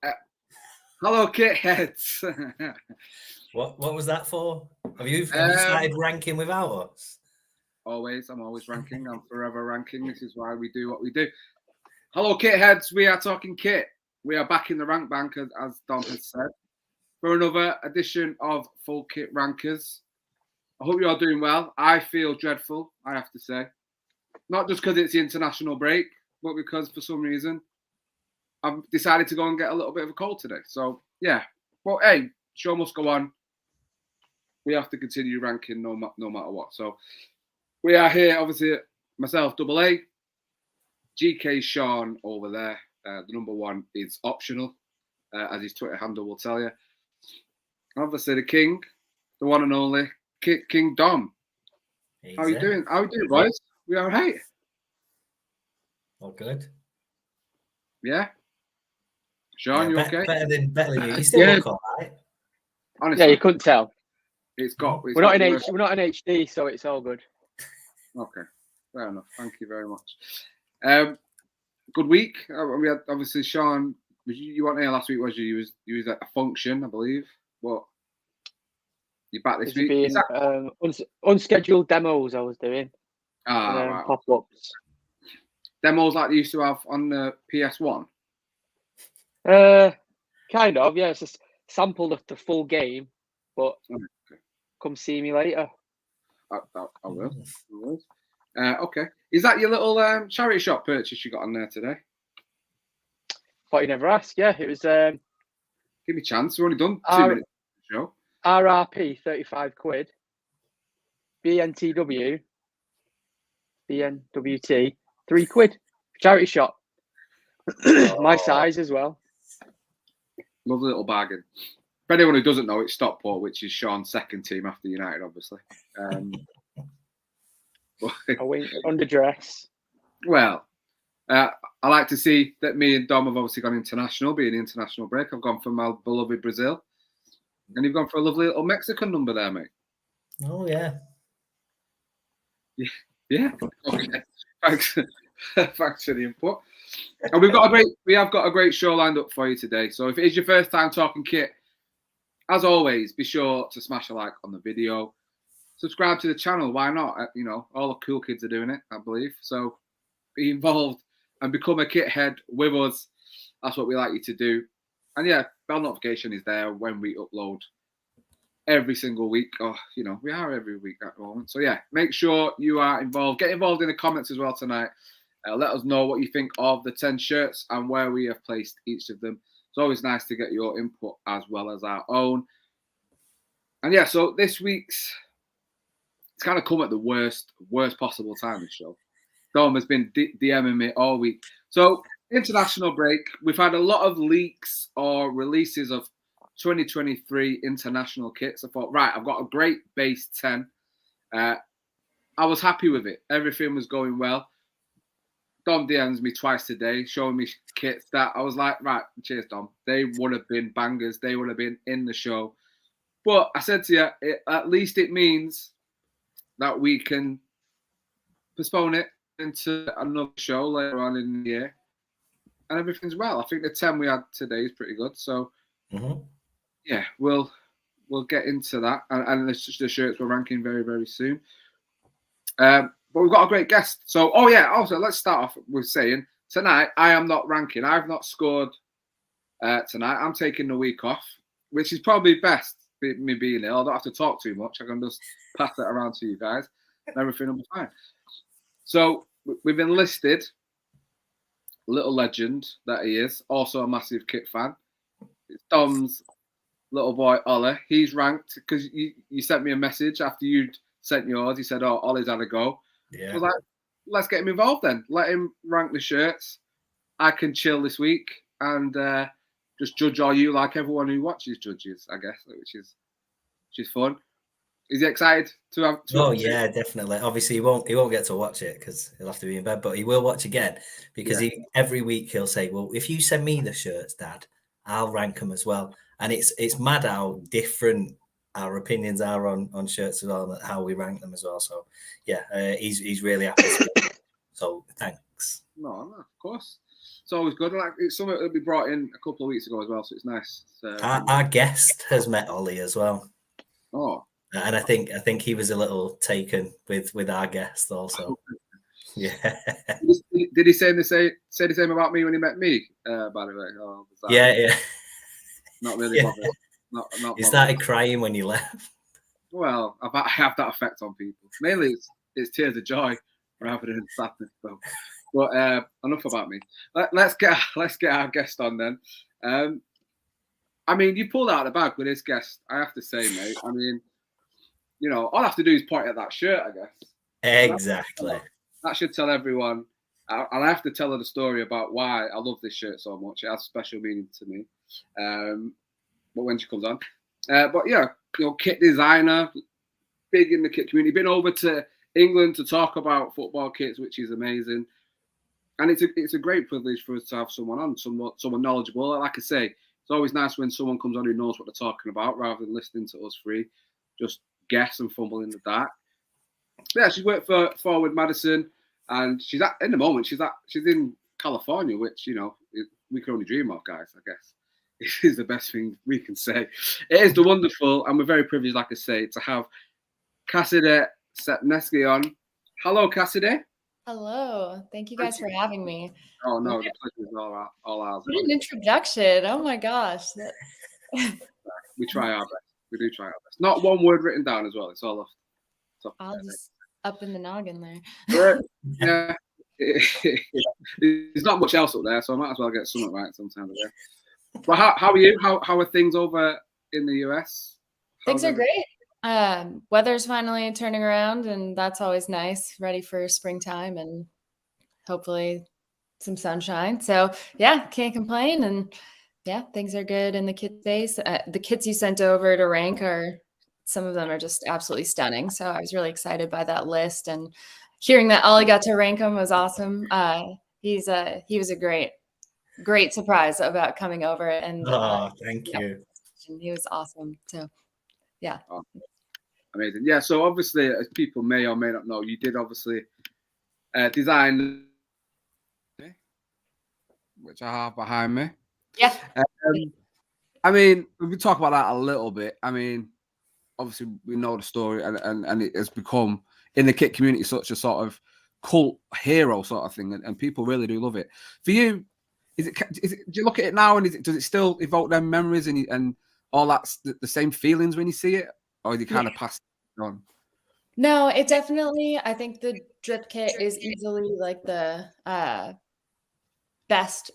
Uh, hello, kit heads. What was that for? Have you started ranking without us? I'm always ranking. I'm forever ranking. This is why we do what we do. Hello, kit heads. We are talking kit. We are back in the rank bank, as Dom has said, for another edition of Full Kit Rankers. I hope you're all doing well. I feel dreadful, I have to say. Not just because it's the international break, but because for some reason I've decided to go and get a little bit of a cold today. So, yeah. Well, hey, show must go on. We have to continue ranking no matter what. So, we are here, obviously, myself, Double A, GK Sean over there. The number one is optional, as his Twitter handle will tell you. Obviously, the king, the one and only, King Dom. How are you doing? How are you doing, boys? We all right? All good. Yeah? Sean, you okay? Better than you. You still look all right. Honestly, yeah, you couldn't tell. We're not in HD, so it's all good. Okay, fair enough. Thank you very much. Good week. We had obviously Sean. You weren't here last week, was you? You was at a function, I believe. What? You back this week? Being, unscheduled demos I was doing. Right. Pop-ups. Demos like they used to have on the PS1. Kind of. Yeah, it's just sample the full game, but come see me later. I will. Okay. Is that your little charity shop purchase you got on there today? Thought you never asked. Yeah, it was. Give me a chance. We've only done 2 minutes of the show. RRP, £35. BNTW, BNWT, £3. Charity shop. My size as well. Lovely little bargain. For anyone who doesn't know, it's Stockport, which is Sean's second team after United, obviously. Underdress. Well, I like to see that me and Dom have obviously gone international, being an international break. I've gone for my beloved Brazil. And you've gone for a lovely little Mexican number there, mate. Oh, yeah. Yeah. Okay. Thanks. Thanks for the input. And we have got a great show lined up for you today. So if it is your first time talking kit, as always, be sure to smash a like on the video. Subscribe to the channel. Why not? All the cool kids are doing it, I believe. So be involved and become a kit head with us. That's what we like you to do. And yeah, bell notification is there when we upload every single week. We are every week at the moment. So yeah, make sure you are involved. Get involved in the comments as well tonight. Let us know what you think of the 10 shirts and where we have placed each of them. It's always nice to get your input as well as our own. And yeah, so this week's, it's kind of come at the worst possible time, this show. Dom has been DMing me all week. So, international break. We've had a lot of leaks or releases of 2023 international kits. I thought, right, I've got a great base 10. I was happy with it. Everything was going well. Dom DMs me twice today, showing me kits that I was like, right, cheers, Dom. They would have been bangers. They would have been in the show. But I said to you, at least it means that we can postpone it into another show later on in the year. And everything's well. I think the 10 we had today is pretty good. So, yeah, we'll get into that. And the shirts we're ranking very, very soon. But we've got a great guest. So, also, let's start off with saying, tonight, I am not ranking. I've not scored tonight. I'm taking the week off, which is probably best, me being ill. I don't have to talk too much. I can just pass that around to you guys. And everything will be fine. So, we've enlisted little legend that he is, also a massive kit fan. It's Dom's little boy, Ollie. He's ranked because you sent me a message after you'd sent yours. He said, Ollie's had a go. Yeah. I was like, let's get him involved then. Let him rank the shirts. I can chill this week and just judge all you like everyone who watches judges, I guess, which is fun. Is he excited to have? Yeah, definitely. Obviously, he won't get to watch it because he'll have to be in bed, but he will watch again because every week he'll say, "Well, if you send me the shirts, Dad, I'll rank them as well." And it's mad how different our opinions are on shirts as well, and how we rank them as well. So yeah, he's really happy. So thanks. No, of course. it's always good. Like it's something that we brought in a couple of weeks ago as well, so it's nice. Our guest has met Ollie as well. Oh, and I think he was a little taken with our guest also. Yeah. Did he say the same about me when he met me? By the way, Yeah. Not really bothered. Not He bothered. started crying when you left. Well, I have that effect on people. Mainly, it's tears of joy rather than sadness. So. But enough about me. Let's get our guest on then. I mean, you pulled out the bag with this guest. I have to say, mate. I mean, all I have to do is point at that shirt, I guess. Exactly. That should tell everyone. I have to tell her the story about why I love this shirt so much. It has special meaning to me. But when she comes on, but yeah, kit designer, big in the kit community. Been over to England to talk about football kits, which is amazing. And it's a great privilege for us to have someone on, someone knowledgeable. Like I say, it's always nice when someone comes on who knows what they're talking about, rather than listening to us three just guess and fumble in the dark. Yeah, she's worked for Forward Madison, and she's in the moment. She's in California, which we can only dream of, guys. I guess it is the best thing we can say. It is the wonderful, and we're very privileged, like I say, to have Cassidy Sepnieski on. Hello, Cassidy. Hello. Thank you guys for having me. Oh, no, the pleasure is all ours. What an introduction. Oh, my gosh. We try our best. We do try our best. Not one word written down as well. It's all off. I'll just up in the noggin there. Yeah. There's not much else up there, so I might as well get something right sometime today. But how are you? How are things over in the US? Things are great. Weather's finally turning around, and that's always nice. Ready for springtime and hopefully some sunshine. So yeah, can't complain. And yeah, things are good in the kit space. The kits you sent over to rank some of them are just absolutely stunning. So I was really excited by that list, and hearing that Ollie got to rank them was awesome. He was a great surprise about coming over. And thank you. He was awesome. So yeah. Oh, amazing. Yeah. So obviously, as people may or may not know, you did obviously design, which I have behind me. Yeah. I mean, we talk about that a little bit. I mean, obviously we know the story, and it has become in the kit community such a sort of cult hero sort of thing, and people really do love it. For you, is it? Do you look at it now, and does it still evoke them memories and all that the same feelings when you see it, or do you kind of pass it on? No, it definitely. I think the drip kit is easily like the best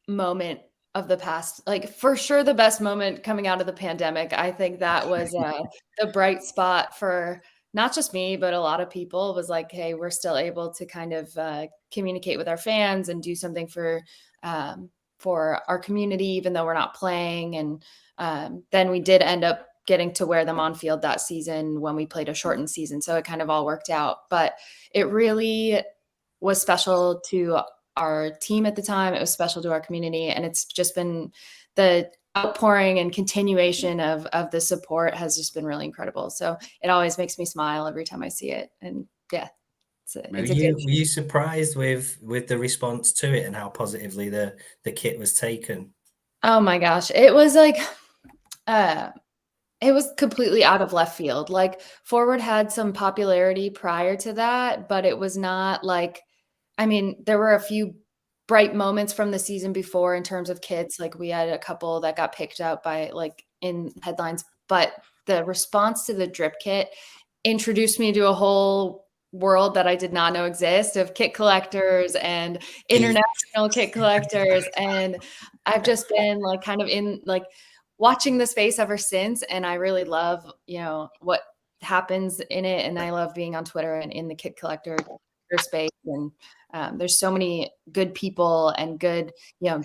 moment of the past, for sure the best moment coming out of the pandemic. I think that was the bright spot for not just me, but a lot of people. Was like, hey, we're still able to kind of communicate with our fans and do something for our community, even though we're not playing. And then we did end up getting to wear them on field that season when we played a shortened season. So it kind of all worked out, but it really was special to our team at the time. It was special to our community, and it's just been the outpouring and continuation of the support has just been really incredible. So it always makes me smile every time I see it. And yeah, were you surprised with the response to it and how positively the kit was taken? Oh my gosh, it was it was completely out of left field. Forward had some popularity prior to that, but it was not there were a few bright moments from the season before in terms of kits. We had a couple that got picked up by in headlines, but the response to the drip kit introduced me to a whole world that I did not know exist of kit collectors and international kit collectors. And I've just been kind of in watching the space ever since. And I really love, what happens in it. And I love being on Twitter and in the kit collector space. And there's so many good people and good,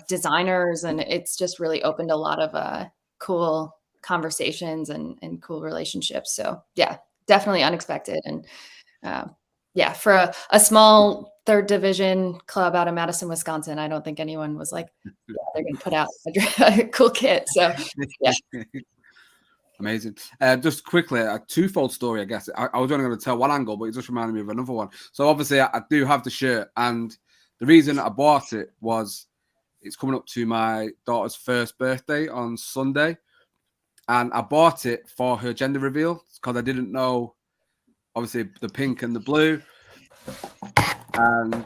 designers, and it's just really opened a lot of cool conversations and cool relationships. So yeah, definitely unexpected. And yeah, for a small third division club out of Madison, Wisconsin, I don't think anyone was like, yeah, they're going to put out a cool kit. So yeah. Amazing. Just quickly, a twofold story, I guess. I was only going to tell one angle, but it just reminded me of another one. So obviously, I do have the shirt, and the reason I bought it was it's coming up to my daughter's first birthday on Sunday. And I bought it for her gender reveal because I didn't know, obviously, the pink and the blue. And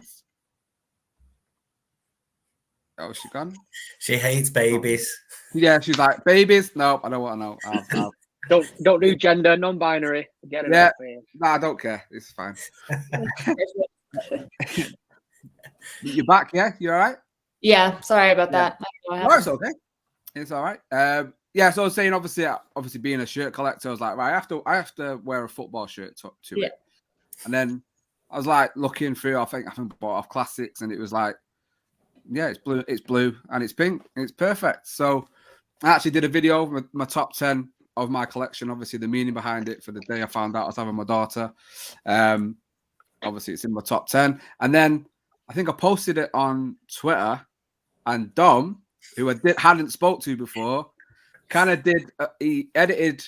oh, she gone? She hates babies. Yeah, she's like, babies? No, I don't want to know. Don't do gender, non-binary. Get it Yeah. off here. No, I don't care. It's fine. You're back, yeah? You all right? Yeah, sorry about that. I don't know what No, it's happened. okay. It's all right. Yeah, so I was saying, obviously being a shirt collector, I was like, right, I have to wear a football shirt to it. And then I was like looking through, I think bought off classics, and it was like, yeah, it's blue and it's pink, and it's perfect. So I actually did a video of my top 10 of my collection, obviously the meaning behind it for the day I found out I was having my daughter. Obviously it's in my top 10. And then I think I posted it on Twitter, and Dom, who I hadn't spoke to before, kind of did, he edited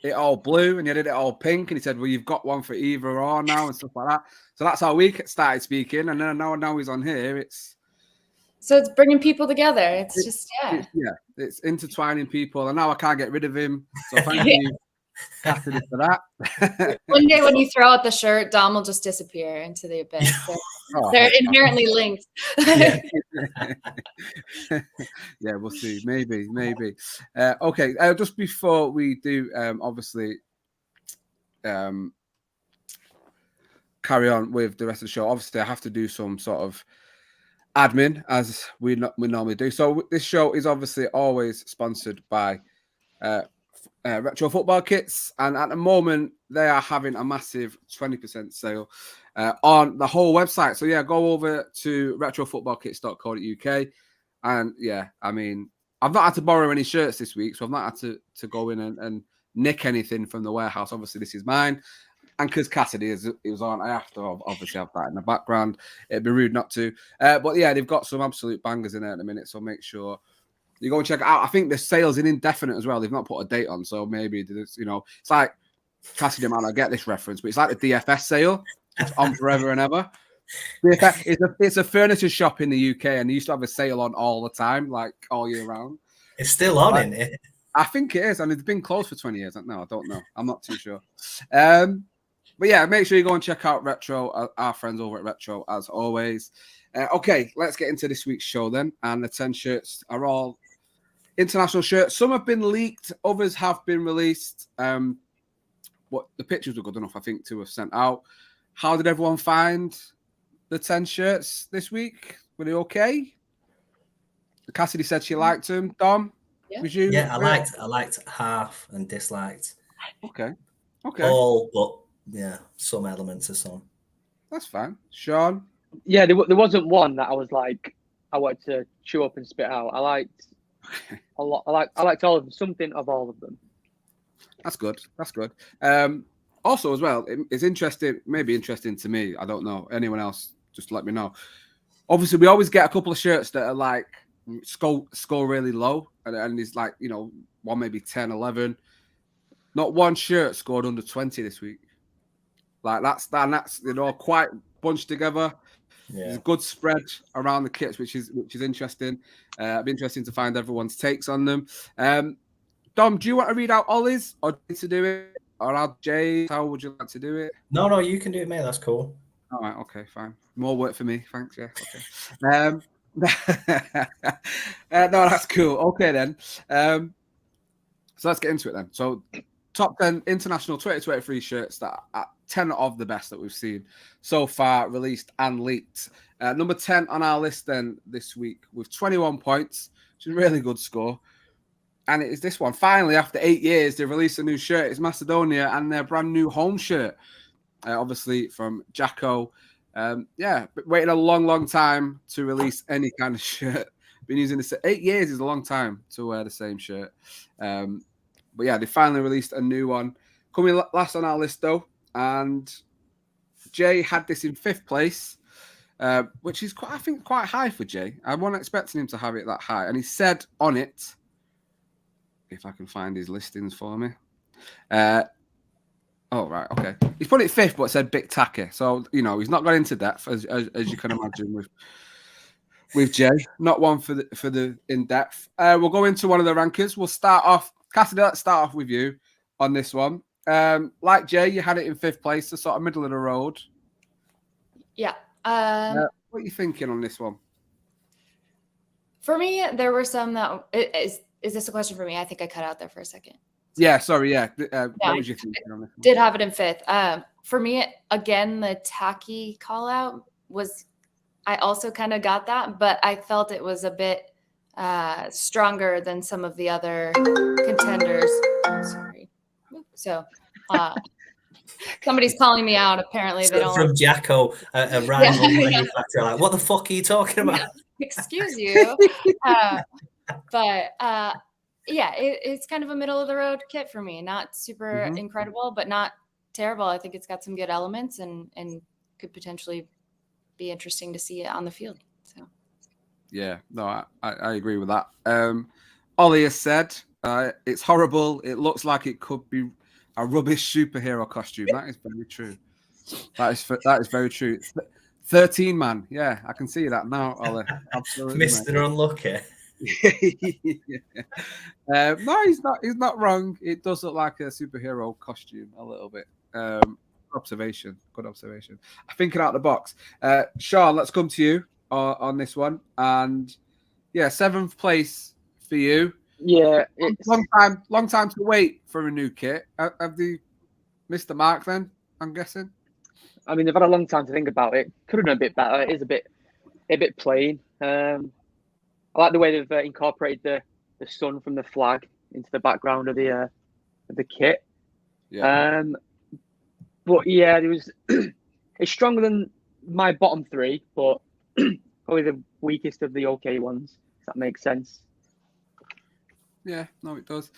it all blue and he edited it all pink, and he said, well, you've got one for either or now and stuff like that. So that's how we started speaking, and then now he's on here. So it's bringing people together. It's it's intertwining people, and now I can't get rid of him. So thank you, Cassidy, for that. One day when you throw out the shirt, Dom will just disappear into the abyss. They're inherently linked. Yeah, we'll see. Maybe. Okay, just before we do, obviously, carry on with the rest of the show. Obviously, I have to do some sort of admin as we normally do. So this show is obviously always sponsored by Retro Football Kits, and at the moment they are having a massive 20% sale on the whole website. So yeah, go over to retrofootballkits.co.uk, and yeah, I mean, I've not had to borrow any shirts this week, so I've not had to go in and nick anything from the warehouse. Obviously this is mine, and because Cassidy is on, I have to obviously have that in the background. It'd be rude not to, but yeah, they've got some absolute bangers in there at the minute, so make sure you go and check it out. I think the sale's indefinite as well. They've not put a date on, so maybe it's it's like Cassidy, man, I get this reference, but it's like the DFS sale. It's on forever and ever. It's a furniture shop in the UK, and they used to have a sale on all the time, like all year round. It's still on, isn't it? I think it is, and it's been closed for 20 years. No, I don't know. I'm not too sure. But yeah, make sure you go and check out Retro, our friends over at Retro, as always. Okay, let's get into this week's show then. And the 10 shirts are all international shirts. Some have been leaked, others have been released. But the pictures were good enough, I think, to have sent out. How did everyone find the 10 shirts this week? Were they okay? Cassidy said she liked them. Dom, was you? Yeah, I liked half and disliked. Okay. All, but yeah, some elements of some. That's fine. Sean? Yeah, there wasn't one that I was like, I wanted to chew up and spit out. I liked a lot. I liked all of them, something of all of them. That's good. Also, as well, it's interesting, maybe interesting to me. I don't know. Anyone else, just let me know. Obviously, we always get a couple of shirts that are like score really low, and it's like, one maybe 10, 11. Not one shirt scored under 20 this week. Like that's quite bunched together. Yeah. There's a good spread around the kits, which is interesting. It'll be interesting to find everyone's takes on them. Dom, do you want to read out Ollie's, or do you need to do it? Or I'll Jay, how would you like to do it? No, you can do it, mate. That's cool. All right, okay, fine. More work for me, thanks. Yeah, okay. No, that's cool. Okay then. So let's get into it then. So, top 10 international 2023 shirts that are 10 of the best that we've seen so far, released and leaked. Number 10 on our list then this week with 21 points, which is a really good score. And it is this one. Finally, after 8 years, they released a new shirt. It's Macedonia and their brand new home shirt, obviously from Jacko. Waited a long time to release any kind of shirt. Been using this 8 years is a long time to wear the same shirt. But yeah, they finally released a new one. Coming last on our list though, and Jay had this in 5th place, which is quite high for Jay. I wasn't expecting him to have it that high, and he said on it, if I can find his listings for me. Oh, right. Okay. He's put it 5th, but said bit tacky. So, you know, he's not got into depth, as you can imagine with Jay. Not one for the in-depth. We'll go into one of the rankers. We'll start off. Cassidy, let's start off with you on this one. Like Jay, you had it in 5th place, the sort of middle of the road. Yeah. What are you thinking on this one? For me, there were some that is this a question for me? I think I cut out there for a second. Yeah, sorry. Yeah. What was you thinking on this one? Did have it in 5th. For me, again, the tacky call out was, I also kind of got that, but I felt it was a bit stronger than some of the other contenders. Sorry. So somebody's calling me out. Apparently, they don't. From Jacko, a rival manufacturer. Like, what the fuck are you talking about? Excuse you. Yeah, it's kind of a middle of the road kit for me. Not super incredible, but not terrible. I think it's got some good elements and could potentially be interesting to see it on the field. So, yeah, no, I agree with that. Ollie has said it's horrible. It looks like it could be a rubbish superhero costume. That is very true. That is very true. 13 man. Yeah, I can see that now, Ollie. Absolutely, Mr. Unlucky. No, he's not wrong. It does look like a superhero costume a little bit. Good observation. Thinking out the box. Sean, let's come to you on this one. And yeah, 7th place for you. Yeah, long time to wait for a new kit. Have they missed the mark then? I'm guessing. I mean, they've had a long time to think about it. Could have done a bit better. It is a bit plain. I like the way they've incorporated the sun from the flag into the background of the kit. Yeah. But yeah, it's stronger than my bottom 3, but probably the weakest of the okay ones. If that makes sense. Yeah, no, it does.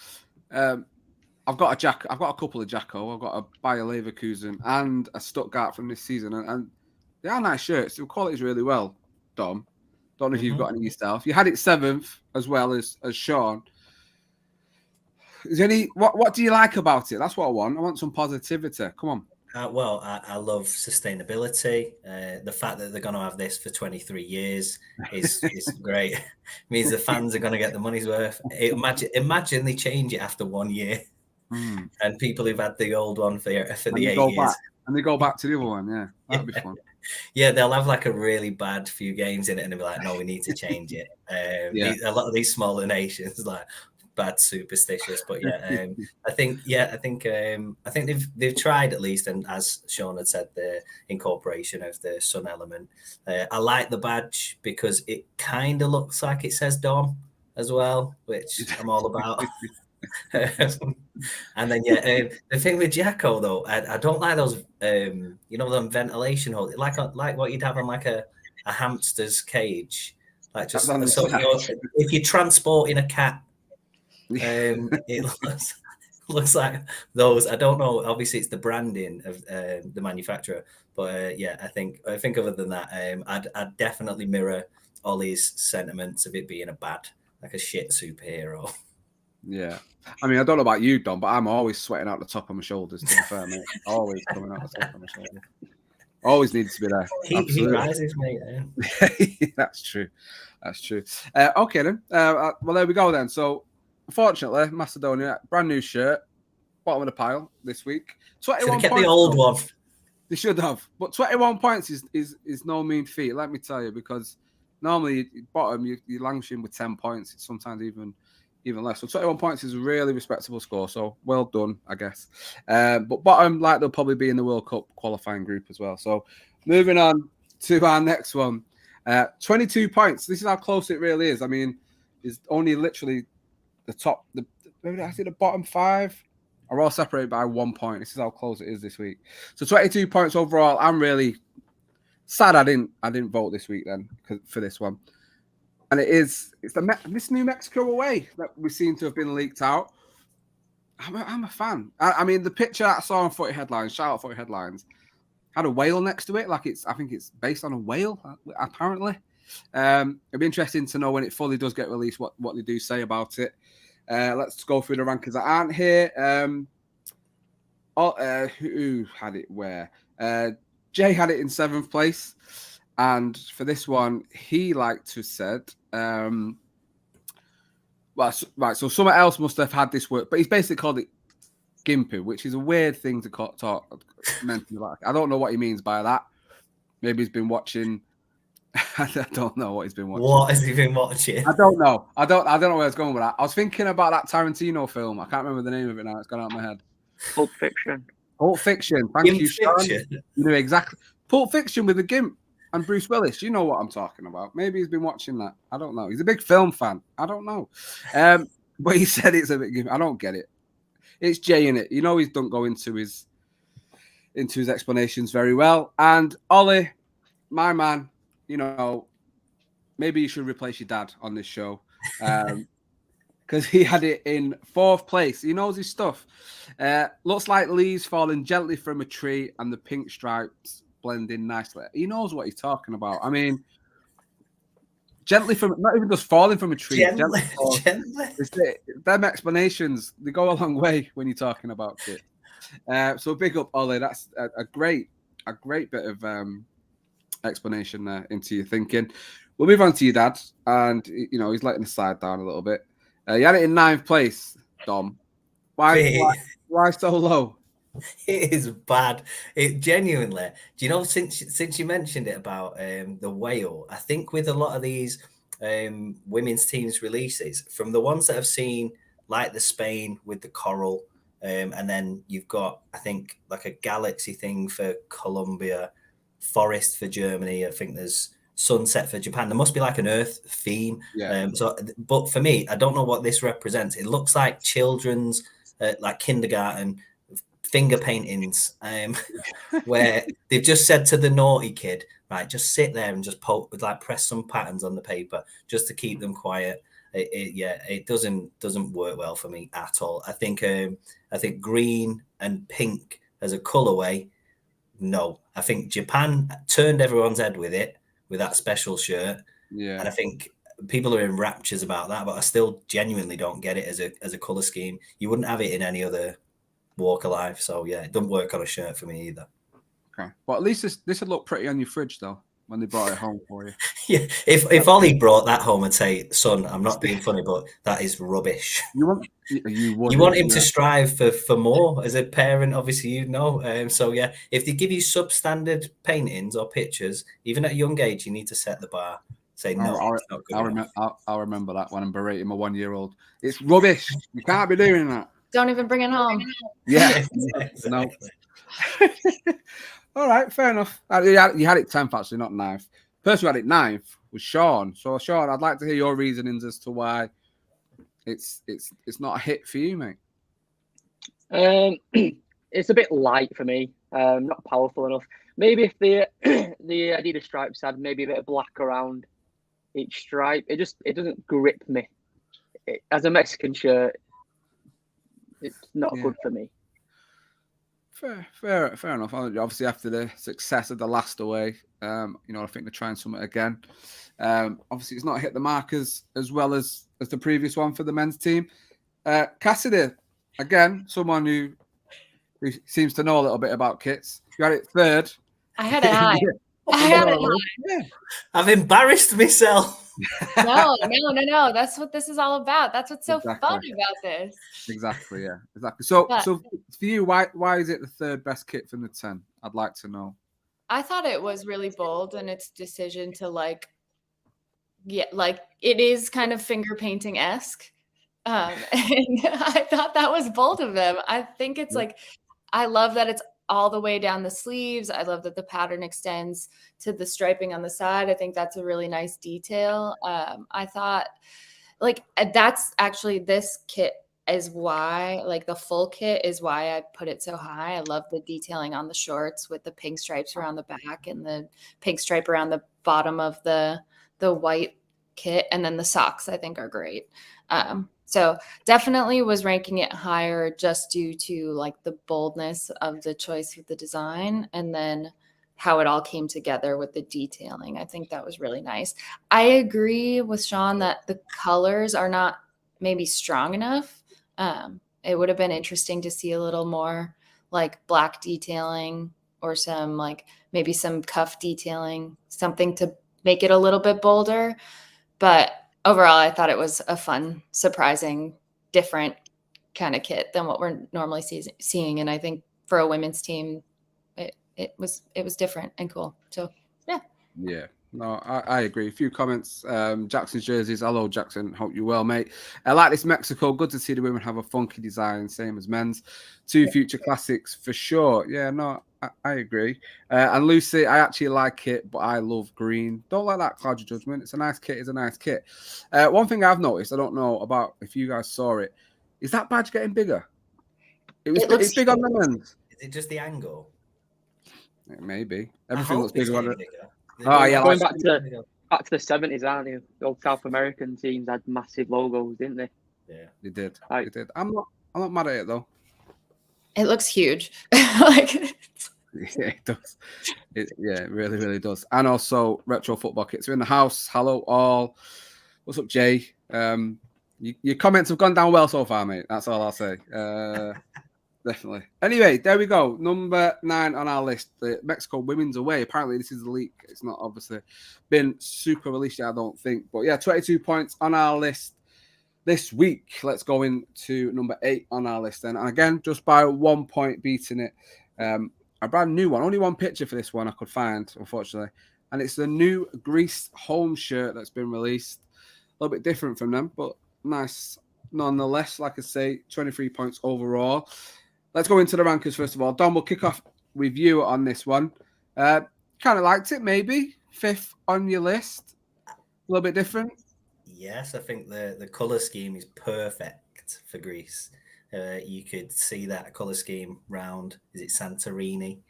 I've got a couple of Jacko. I've got a Bayer Leverkusen and a Stuttgart from this season, and they are nice shirts. The quality's really well, Dom. Don't know if you've got any yourself. You had it 7th as well as Sean. Is any what do you like about it? That's what I want. I want some positivity. Come on. Well, I love sustainability. The fact that they're going to have this for 23 years is great. It means the fans are going to get the money's worth. Imagine they change it after 1 year, and people who've had the old one for the 8 years, and they go back to the other one. Yeah, that'd be fun. Yeah, they'll have like a really bad few games in it, and they'll be like, "No, we need to change it." A lot of these smaller nations like bad superstitious, but yeah, I think they've tried at least, and as Sean had said, the incorporation of the sun element. I like the badge because it kind of looks like it says Dom as well, which I'm all about. And then the thing with Jacko though, I don't like those them ventilation holes, like what you'd have on like a hamster's cage, like just so if you're transporting a cat. It looks like those. I don't know. Obviously, it's the branding of the manufacturer, but I think other than that, I'd definitely mirror Ollie's sentiments of it being like a shit superhero. Yeah, I mean, I don't know about you, Don, but I'm always sweating out the top of my shoulders. To be fair, mate, always coming out the top of my shoulders. Always needs to be there. He rises, mate. That's true. Okay then. Well, there we go then. So. Unfortunately, Macedonia, brand new shirt, bottom of the pile this week. 21 kept points. The old one. They should have, but 21 points is no mean feat. Let me tell you, because normally bottom you're languishing with 10 points. It's sometimes even less. So 21 points is a really respectable score. So well done, I guess. But bottom, like they'll probably be in the World Cup qualifying group as well. So moving on to our next one, 22 points. This is how close it really is. I mean, it's only literally. The bottom 5 are all separated by 1 point. This is how close it is this week. So 22 points overall. I'm really sad I didn't vote this week then for this one. And it's this New Mexico away that we seem to have been leaked out. I'm a fan. I mean, the picture I saw on Footy Headlines, shout out Footy Headlines, had a whale next to it. I think it's based on a whale, apparently. It'll be interesting to know when it fully does get released what they do say about it. Let's go through the rankings that aren't here. who had it where? Jay had it in 7th place. And for this one, he liked to said, right, so someone else must have had this work, but he's basically called it Gimpy, which is a weird thing to talk mention about. I don't know what he means by that. Maybe he's been watching. I don't know what he's been watching. What has he been watching? I don't know. I don't know where it's going with that. I was thinking about that Tarantino film. I can't remember the name of it now. It's gone out of my head. Pulp Fiction. Pulp Fiction. Thank Gimp you, Sean. Fiction. You know exactly. Pulp Fiction with the Gimp and Bruce Willis. You know what I'm talking about. Maybe he's been watching that. I don't know. He's a big film fan. I don't know. But he said it's a bit Gimp. I don't get it. It's Jay in it. You know he don't go into his explanations very well. And Ollie, my man, you know, maybe you should replace your dad on this show. Because he had it in 4th place. He knows his stuff. Looks like leaves falling gently from a tree and the pink stripes blend in nicely. He knows what he's talking about. I mean, gently from, not even just falling from a tree. Gently. Them explanations, they go a long way when you're talking about it. So big up, Ollie. That's a great bit of explanation there into your thinking. We'll move on to your dad. And, you know, he's letting the side down a little bit. You had it in 9th place, Dom. Why so low? It is bad. It genuinely. Do you know, since you mentioned it about the whale, I think with a lot of these women's teams releases, from the ones that I've seen, like the Spain with the coral, and then you've got, I think, like a galaxy thing for Colombia, forest for Germany. I think there's sunset for Japan. There must be like an earth theme. Yeah. But for me, I don't know what this represents. It looks like children's, like kindergarten finger paintings, where they've just said to the naughty kid, right, just sit there and just press some patterns on the paper just to keep them quiet. It doesn't work well for me at all. I think green and pink as a colorway, no. I think Japan turned everyone's head with that special shirt. Yeah. And I think people are in raptures about that, but I still genuinely don't get it as a color scheme. You wouldn't have it in any other walk of life. So yeah, it doesn't work on a shirt for me either. Okay. Well, at least this would look pretty on your fridge though, when they brought it home for you. Yeah. If Ollie brought that home and say, son, I'm not being funny, but that is rubbish. You want him to strive for more as a parent, obviously, you know. So yeah, if they give you substandard paintings or pictures, even at a young age, you need to set the bar. Say no. I'll remember that when I'm berating my 1-year-old. It's rubbish. You can't be doing that. Don't even bring it home. Yeah. Exactly. No. All right, fair enough. You had it 10th, actually, not 9th. The person who had it 9th was Sean. So, Sean, I'd like to hear your reasonings as to why it's not a hit for you, mate. It's a bit light for me. Not powerful enough. Maybe if the Adidas stripes had maybe a bit of black around each stripe, it doesn't grip me. As a Mexican shirt, it's not good for me. Fair enough. Obviously, after the success of the last away, I think they're trying something again. Obviously, it's not hit the mark as well as the previous one for the men's team. Cassidy, again, someone who seems to know a little bit about kits. You had it 3rd. I had it high. Yeah. I've embarrassed myself. No. That's what this is all about. That's what's so fun about this. Exactly. Yeah. Exactly. So for you, why is it the 3rd best kit from the 10? I'd like to know. I thought it was really bold in its decision to it is kind of finger painting esque. And I thought that was bold of them. I think it's I love that it's all the way down the sleeves. I love that the pattern extends to the striping on the side. I think that's a really nice detail. I thought that's actually, this kit is why, the full kit is why I put it so high. I love the detailing on the shorts with the pink stripes around the back and the pink stripe around the bottom of the white kit. And then the socks I think are great. So definitely was ranking it higher just due to the boldness of the choice of the design and then how it all came together with the detailing. I think that was really nice. I agree with Sean that the colors are not maybe strong enough. It would have been interesting to see a little more like black detailing or some like maybe some cuff detailing, something to make it a little bit bolder. But overall, I thought it was a fun, surprising, different kind of kit than what we're normally seeing. And I think for a women's team, it was different and cool. So yeah. Yeah. No, I agree. A few comments. Jackson's jerseys. Hello, Jackson. Hope you're well, mate. I like this Mexico. Good to see the women have a funky design, same as men's. Two future classics for sure. Yeah, no, I agree. And Lucy, I actually like it, but I love green. Don't like that cloud of judgment. It's a nice kit. It's a nice kit. One thing I've noticed, I don't know about if you guys saw it, is that badge getting bigger? It's big on the men's. Is it just the angle? Maybe everything looks bigger on it. Bigger. Oh yeah, Going back to the 70s, aren't you? The old South American teams had massive logos, didn't they? Yeah, they did. They did. I'm not mad at it though. It looks huge. Like yeah, it does. It really, really does. And also retro football kits are in the house. Hello all. What's up, Jay? Your comments have gone down well so far, mate. That's all I'll say. Definitely. Anyway, there we go. Number 9 on our list, the Mexico women's away. Apparently, this is the leak. It's not obviously been super released yet, I don't think. But yeah, 22 points on our list this week. Let's go into number 8 on our list then. And again, just by 1 point beating it. A brand new one. Only one picture for this one I could find, unfortunately. And it's the new Greece home shirt that's been released. A little bit different from them, but nice nonetheless. Like I say, 23 points overall. Let's go into the rankings first of all. Dom, we'll kick off with you on this one. Kind of liked it, maybe. 5th on your list. A little bit different. Yes, I think the colour scheme is perfect for Greece. You could see that colour scheme round, is it Santorini?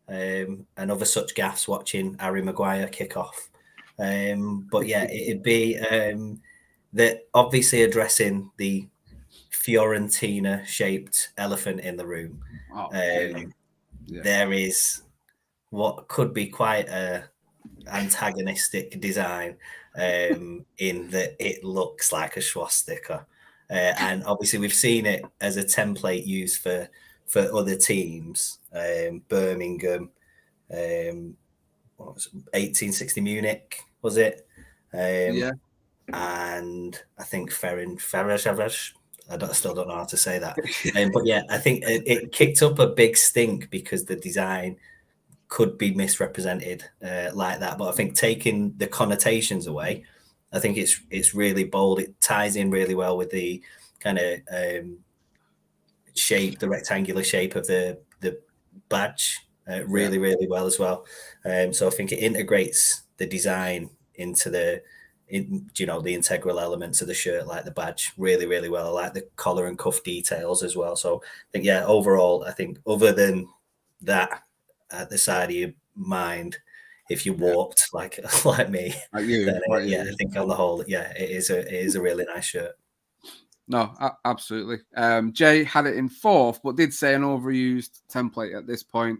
And other such gaffes watching Harry Maguire kick off. But yeah, it'd be that obviously addressing the Fiorentina-shaped elephant in the room. There is what could be quite a antagonistic design in that it looks like a swastika. And obviously we've seen it as a template used for other teams. Birmingham, 1860 Munich, was it? Yeah. And I think Ferencváros. I still don't know how to say that. But yeah, I think it kicked up a big stink because the design could be misrepresented like that. But I think taking the connotations away, I think it's really bold. It ties in really well with the kind of shape, the rectangular shape of the badge really well as well. So I think it integrates the design into the integral elements of the shirt, like the badge, really well. I like the collar and cuff details as well. So I think, overall, I think other than that, at the side of your mind, if you warped like me, I think on the whole, it is a really nice shirt. No, absolutely. Jay had it in 4th, but did say an overused template at this point,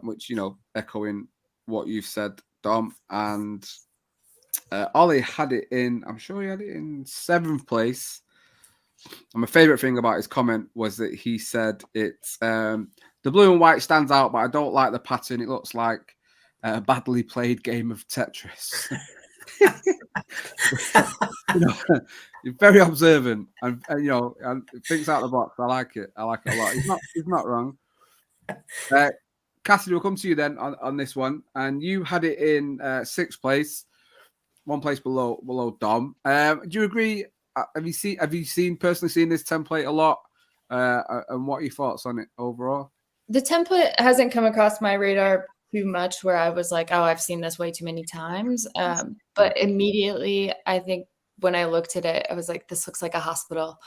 which, echoing what you've said, Dom. And Ollie had it in, I'm sure he had it in 7th place. And my favourite thing about his comment was that he said it's the blue and white stands out, but I don't like the pattern. It looks like a badly played game of Tetris. You're very observant and thinks out of the box. I like it. I like it a lot. He's not wrong. Cassidy, we'll come to you then on this one. And you had it in 6th place, 1 place below Dom. Do you agree? Have you personally seen this template a lot? And what are your thoughts on it overall? The template hasn't come across my radar too much where I was like, oh, I've seen this way too many times. But immediately, I think when I looked at it, I was like, this looks like a hospital.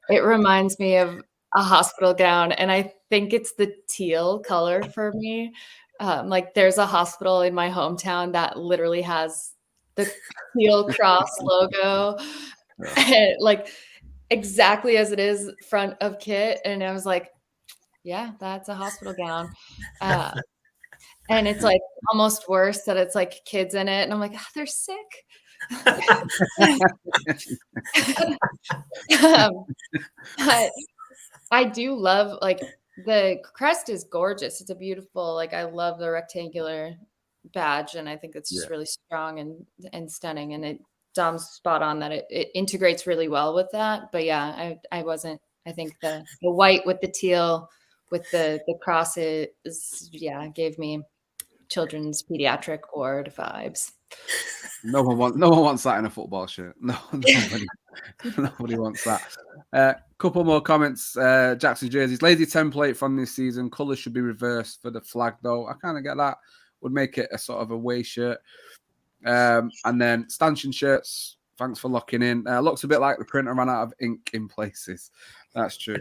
It reminds me of a hospital gown. And I think it's the teal color for me. There's a hospital in my hometown that literally has the teal cross logo, exactly as it is front of kit. And I was like, yeah, that's a hospital gown. And it's like almost worse that it's like kids in it. And I'm like, they're sick. But I do love, like, the crest is gorgeous. It's a beautiful, like, I love the rectangular badge, and I think it's just really strong and stunning. And Dom's spot on that it integrates really well with that. But yeah, I think the white with the teal with the crosses, gave me children's pediatric ward vibes. No one wants that in a football shirt. No, nobody wants that. Couple more comments. Jackson jerseys, lazy template from this season. Colours should be reversed for the flag, though. I kind of get that. Would make it a sort of away shirt. And then stanchion shirts. Thanks for locking in. Looks a bit like the printer ran out of ink in places. That's true.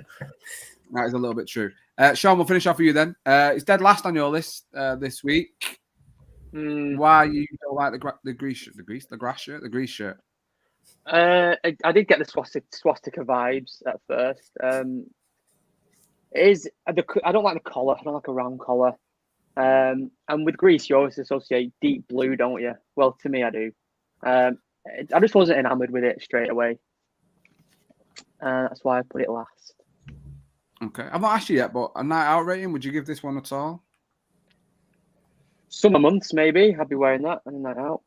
That is a little bit true. Sean, we'll finish off with you then. It's dead last on your list this week. Why you don't like the Greece shirt? I did get the swastika vibes at first. I don't like the collar. I don't like a round collar. And with Greece, you always associate deep blue, don't you? Well, to me, I do. I just wasn't enamored with it straight away. That's why I put it last. Okay, I've not asked you yet, but a night out rating, would you give this one at all? Summer months, maybe. I'd be wearing that on a night out.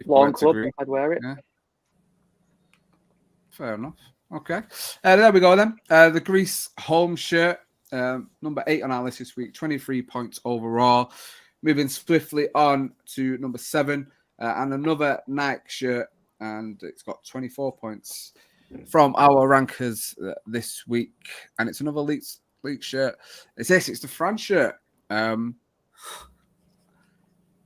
Lawn club, I'd wear it. Yeah. Fair enough. Okay. There we go then. The Greece home shirt, number 8 on our list this week, 23 points overall. Moving swiftly on to number 7, and another Nike shirt, and it's got 24 points from our rankers this week. And it's another leak shirt. It's the France shirt.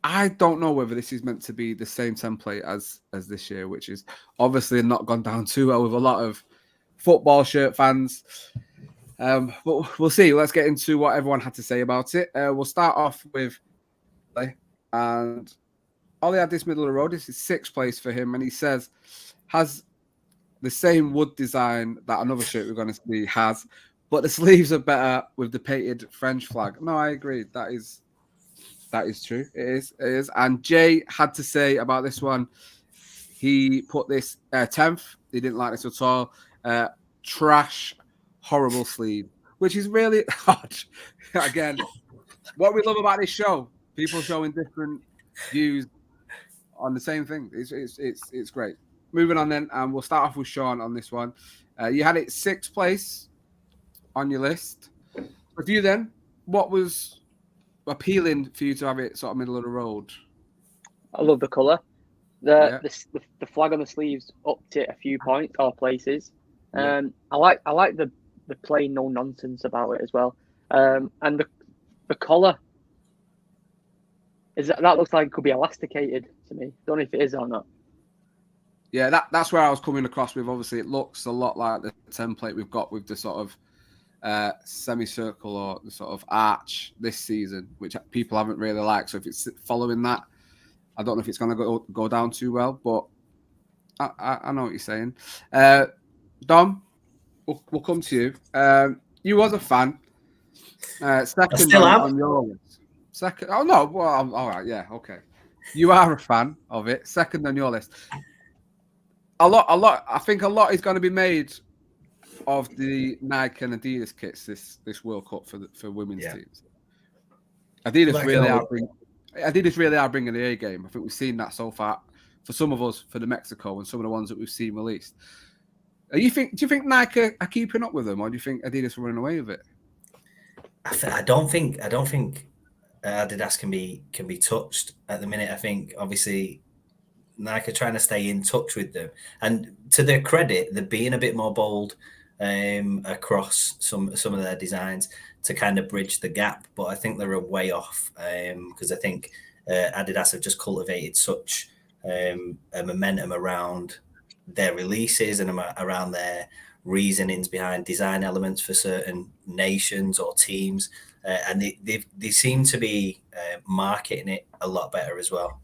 I don't know whether this is meant to be the same template as this year, which is obviously not gone down too well with a lot of football shirt fans. But we'll see. Let's get into what everyone had to say about it. We'll start off with and Ollie had this middle of the road. This is 6th place for him, and he says has the same wood design that another shirt we're going to see has, but the sleeves are better with the painted French flag. No, I agree. That is true. It is. And Jay had to say about this one, he put this 10th. He didn't like this at all. Trash, horrible sleeve, which is really odd. Again, what we love about this show, people showing different views on the same thing. It's great. Moving on then, and we'll start off with Sean on this one. You had it 6th place on your list. With you then, what was appealing for you to have it sort of middle of the road? I love the colour. The flag on the sleeves upped it a few points or places. I like the plain no nonsense about it as well. And the collar that looks like it could be elasticated to me. Don't know if it is or not. Yeah, that's where I was coming across with. Obviously, it looks a lot like the template we've got with the sort of semicircle or the sort of arch this season, which people haven't really liked. So if it's following that, I don't know if it's going to go down too well, but I know what you're saying. Dom, we'll come to you. You was a fan. Second on your list. Second. Oh no. Well, all right. Yeah. Okay. You are a fan of it. Second on your list. A lot. I think a lot is going to be made of the Nike and Adidas kits this World Cup for women's teams. Adidas really are bringing the A game. I think we've seen that so far for some of us for the Mexico and some of the ones that we've seen released. Do you think Nike are keeping up with them, or do you think Adidas are running away with it? I don't think Adidas can be touched at the minute. I think obviously Nike are trying to stay in touch with them, and to their credit, they're being a bit more bold across some of their designs to kind of bridge the gap. But I think they're a way off because I think Adidas have just cultivated such a momentum around their releases and around their reasonings behind design elements for certain nations or teams, and they seem to be marketing it a lot better as well.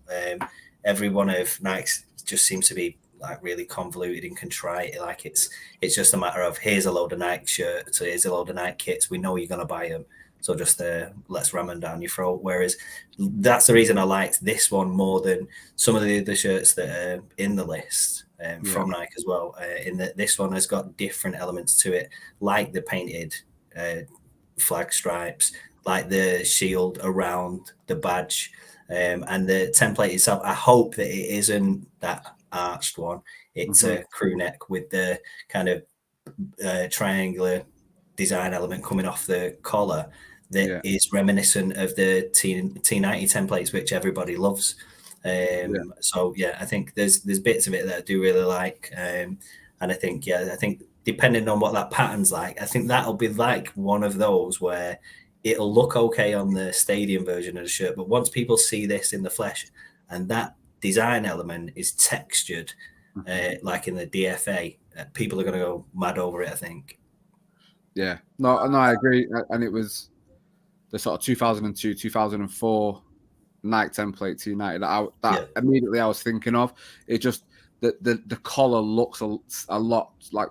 Every one of Nike's just seems to be like really convoluted and contrite. Like it's just a matter of here's a load of Nike shirts, so here's a load of Nike kits. We know you're going to buy them, So just let's ram them down your throat. Whereas that's the reason I liked this one more than some of the other shirts that are in the list from Nike as well. In that this one has got different elements to it, like the painted flag stripes, like the shield around the badge, and the template itself. I hope that it isn't that arched one. It's a crew neck with the kind of triangular design element coming off the collar that is reminiscent of the T90 templates, which everybody loves. So I think there's bits of it that I do really like, and I think depending on what that pattern's like, I think that'll be like one of those where it'll look okay on the stadium version of the shirt, but once people see this in the flesh and that design element is textured, like in the DFA, people are going to go mad over it, I think. Yeah, no, I agree. And it was the sort of 2002, 2004 Nike template T90 that immediately I was thinking of. It just the collar looks a lot like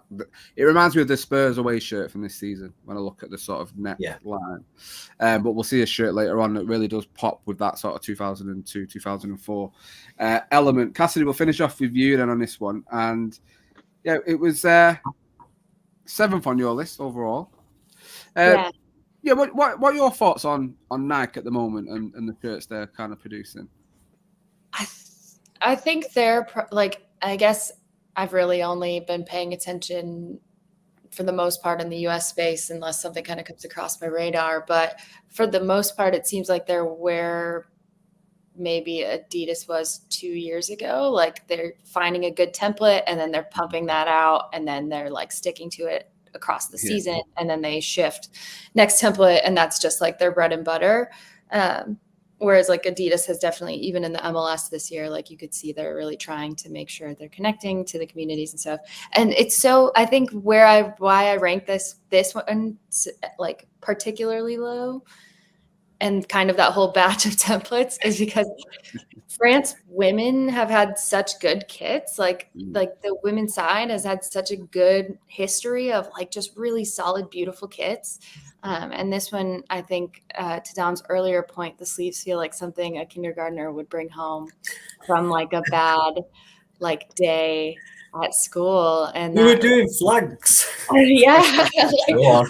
it reminds me of the Spurs away shirt from this season when I look at the sort of neck line. But we'll see a shirt later on that really does pop with that sort of 2002, 2004 element. Cassidy, we'll finish off with you then on this one, and it was 7th on your list overall. What are your thoughts on Nike at the moment and the shirts they're kind of producing? I think they're I guess I've really only been paying attention for the most part in the US space, unless something kind of comes across my radar. But for the most part, it seems like they're where maybe Adidas was 2 years ago. Like they're finding a good template and then they're pumping that out and then they're like sticking to it across the season, and then they shift next template, and that's just like their bread and butter. Whereas like Adidas has definitely, even in the MLS this year, like you could see they're really trying to make sure they're connecting to the communities and stuff. And it's so, I think why I rank this one like particularly low and kind of that whole batch of templates is because France women have had such good kits. Like the women's side has had such a good history of like just really solid, beautiful kits. And this one, I think, to Dom's earlier point, the sleeves feel like something a kindergartner would bring home from like a bad like day at school. And we were doing flags. Yeah. Go on.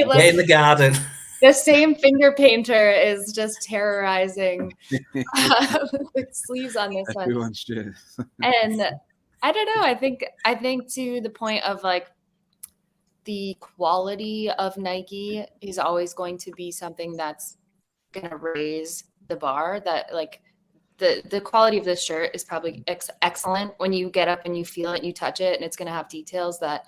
Like, in the garden. The same finger painter is just terrorizing the sleeves on this one. Everyone's just. And I don't know. I think to the point of like the quality of Nike is always going to be something that's going to raise the bar. That like the quality of this shirt is probably excellent when you get up and you feel it, you touch it, and it's going to have details that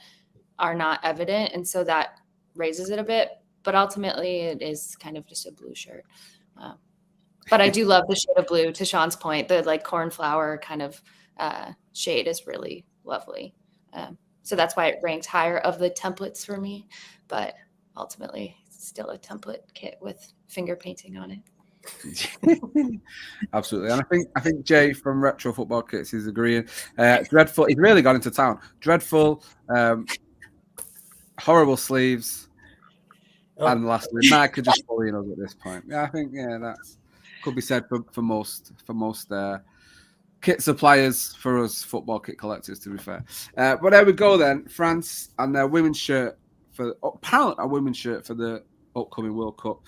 are not evident, and so that raises it a bit. But ultimately, it is kind of just a blue shirt. But I do love the shade of blue. To Sean's point, the like cornflower kind of shade is really lovely. So that's why it ranks higher of the templates for me. But ultimately, it's still a template kit with finger painting on it. Absolutely. And I think Jay from Retro Football Kits is agreeing. Dreadful. He's really got into town. Dreadful, horrible sleeves. And lastly, Nike could just bullying us at this point. Yeah, I think that's could be said for most kit suppliers, for us football kit collectors, to be fair. But there we go then. France and their women's shirt apparently a women's shirt for the upcoming World Cup,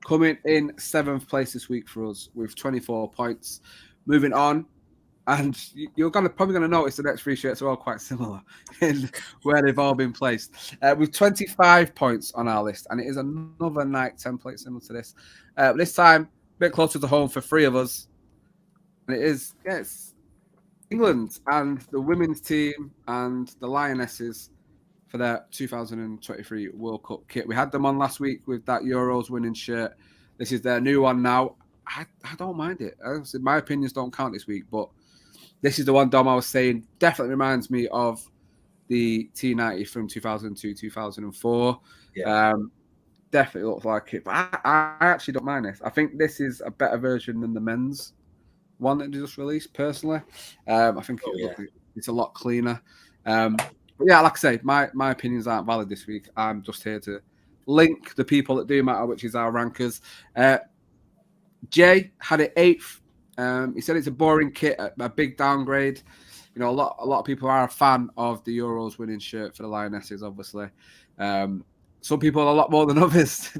coming in 7th place this week for us with 24 points. Moving on. And you're probably going to notice the next 3 shirts are all quite similar in where they've all been placed. With 25 points on our list, and it is another Nike template similar to this. This time, a bit closer to home for 3 of us. And it is, England and the women's team and the Lionesses for their 2023 World Cup kit. We had them on last week with that Euros winning shirt. This is their new one now. I don't mind it. My opinions don't count this week, but this is the one, Dom, I was saying, definitely reminds me of the T90 from 2002, 2004. Yeah. Definitely looks like it. But I actually don't mind this. I think this is a better version than the men's one that they just released, personally. I think it's a lot cleaner. But yeah, like I say, my opinions aren't valid this week. I'm just here to link the people that do matter, which is our rankers. Jay had it 8th. He said it's a boring kit, a big downgrade. You know, a lot of people are a fan of the Euros winning shirt for the Lionesses, obviously. Some people are a lot more than others.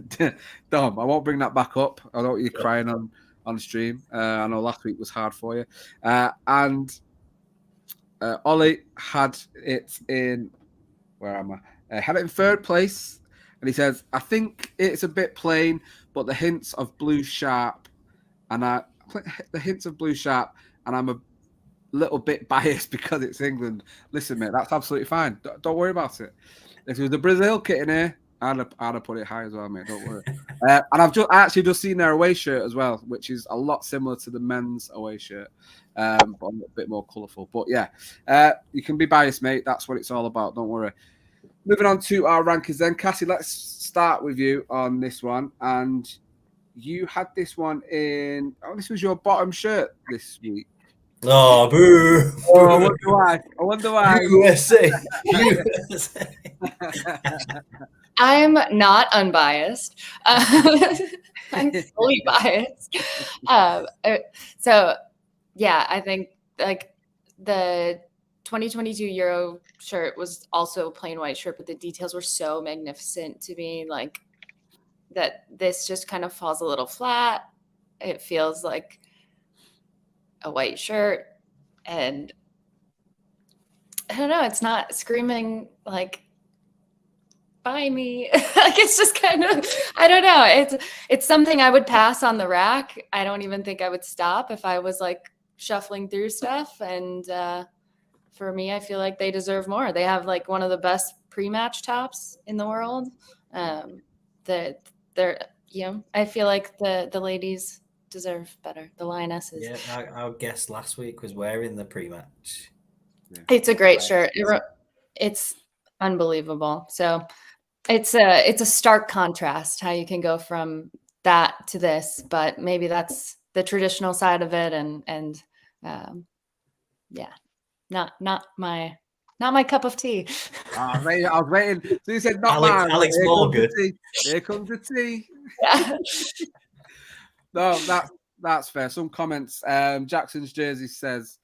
Dom, I won't bring that back up. I don't want you crying on stream. I know last week was hard for you. And Ollie had it in, where am I? Had it in 3rd place. And he says, I think it's a bit plain, but the hints of blue sharp, and I'm a little bit biased because it's England. Listen, mate, that's absolutely fine. Don't worry about it. If it was the Brazil kit in here, I'd have put it high as well, mate. Don't worry. And I've actually just seen their away shirt as well, which is a lot similar to the men's away shirt, but a bit more colourful. But yeah, you can be biased, mate. That's what it's all about. Don't worry. Moving on to our rankings then. Cassie, let's start with you on this one. And you had this one in... Oh, this was your bottom shirt this week. Oh, boo. Oh, I wonder why. USA. I'm not unbiased. I'm fully biased. So, yeah, I think like the 2022 Euro shirt was also a plain white shirt, but the details were so magnificent to me, like that this just kind of falls a little flat. It feels like a white shirt, and I don't know, it's not screaming like buy me. Like it's just kind of, I don't know, it's something I would pass on the rack. I don't even think I would stop if I was like shuffling through stuff. And for me, I feel like they deserve more. They have like one of the best pre-match tops in the world. They're I feel like the ladies deserve better. The Lionesses. Yeah, our guest last week was wearing the pre-match. Yeah. It's a great shirt. It's unbelievable. So it's a stark contrast how you can go from that to this, but maybe that's the traditional side of it, and not my cup of tea. I was waiting. So you said not mine. Alex Morgan. Here comes the tea. Yeah. No, that's fair. Some comments. Jackson's jersey says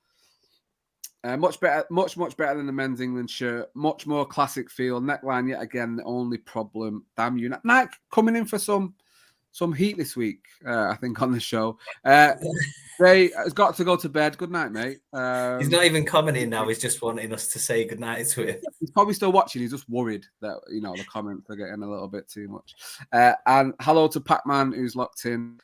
much better than the men's England shirt. Much more classic feel. Neckline yet again the only problem. Damn you, Nike coming in for some heat this week. I think on the show. Ray has got to go to bed. Good night, mate. He's not even commenting now. He's just wanting us to say good night to him. He's probably still watching. He's just worried that the comments are getting a little bit too much. And hello to Pac-Man who's locked in.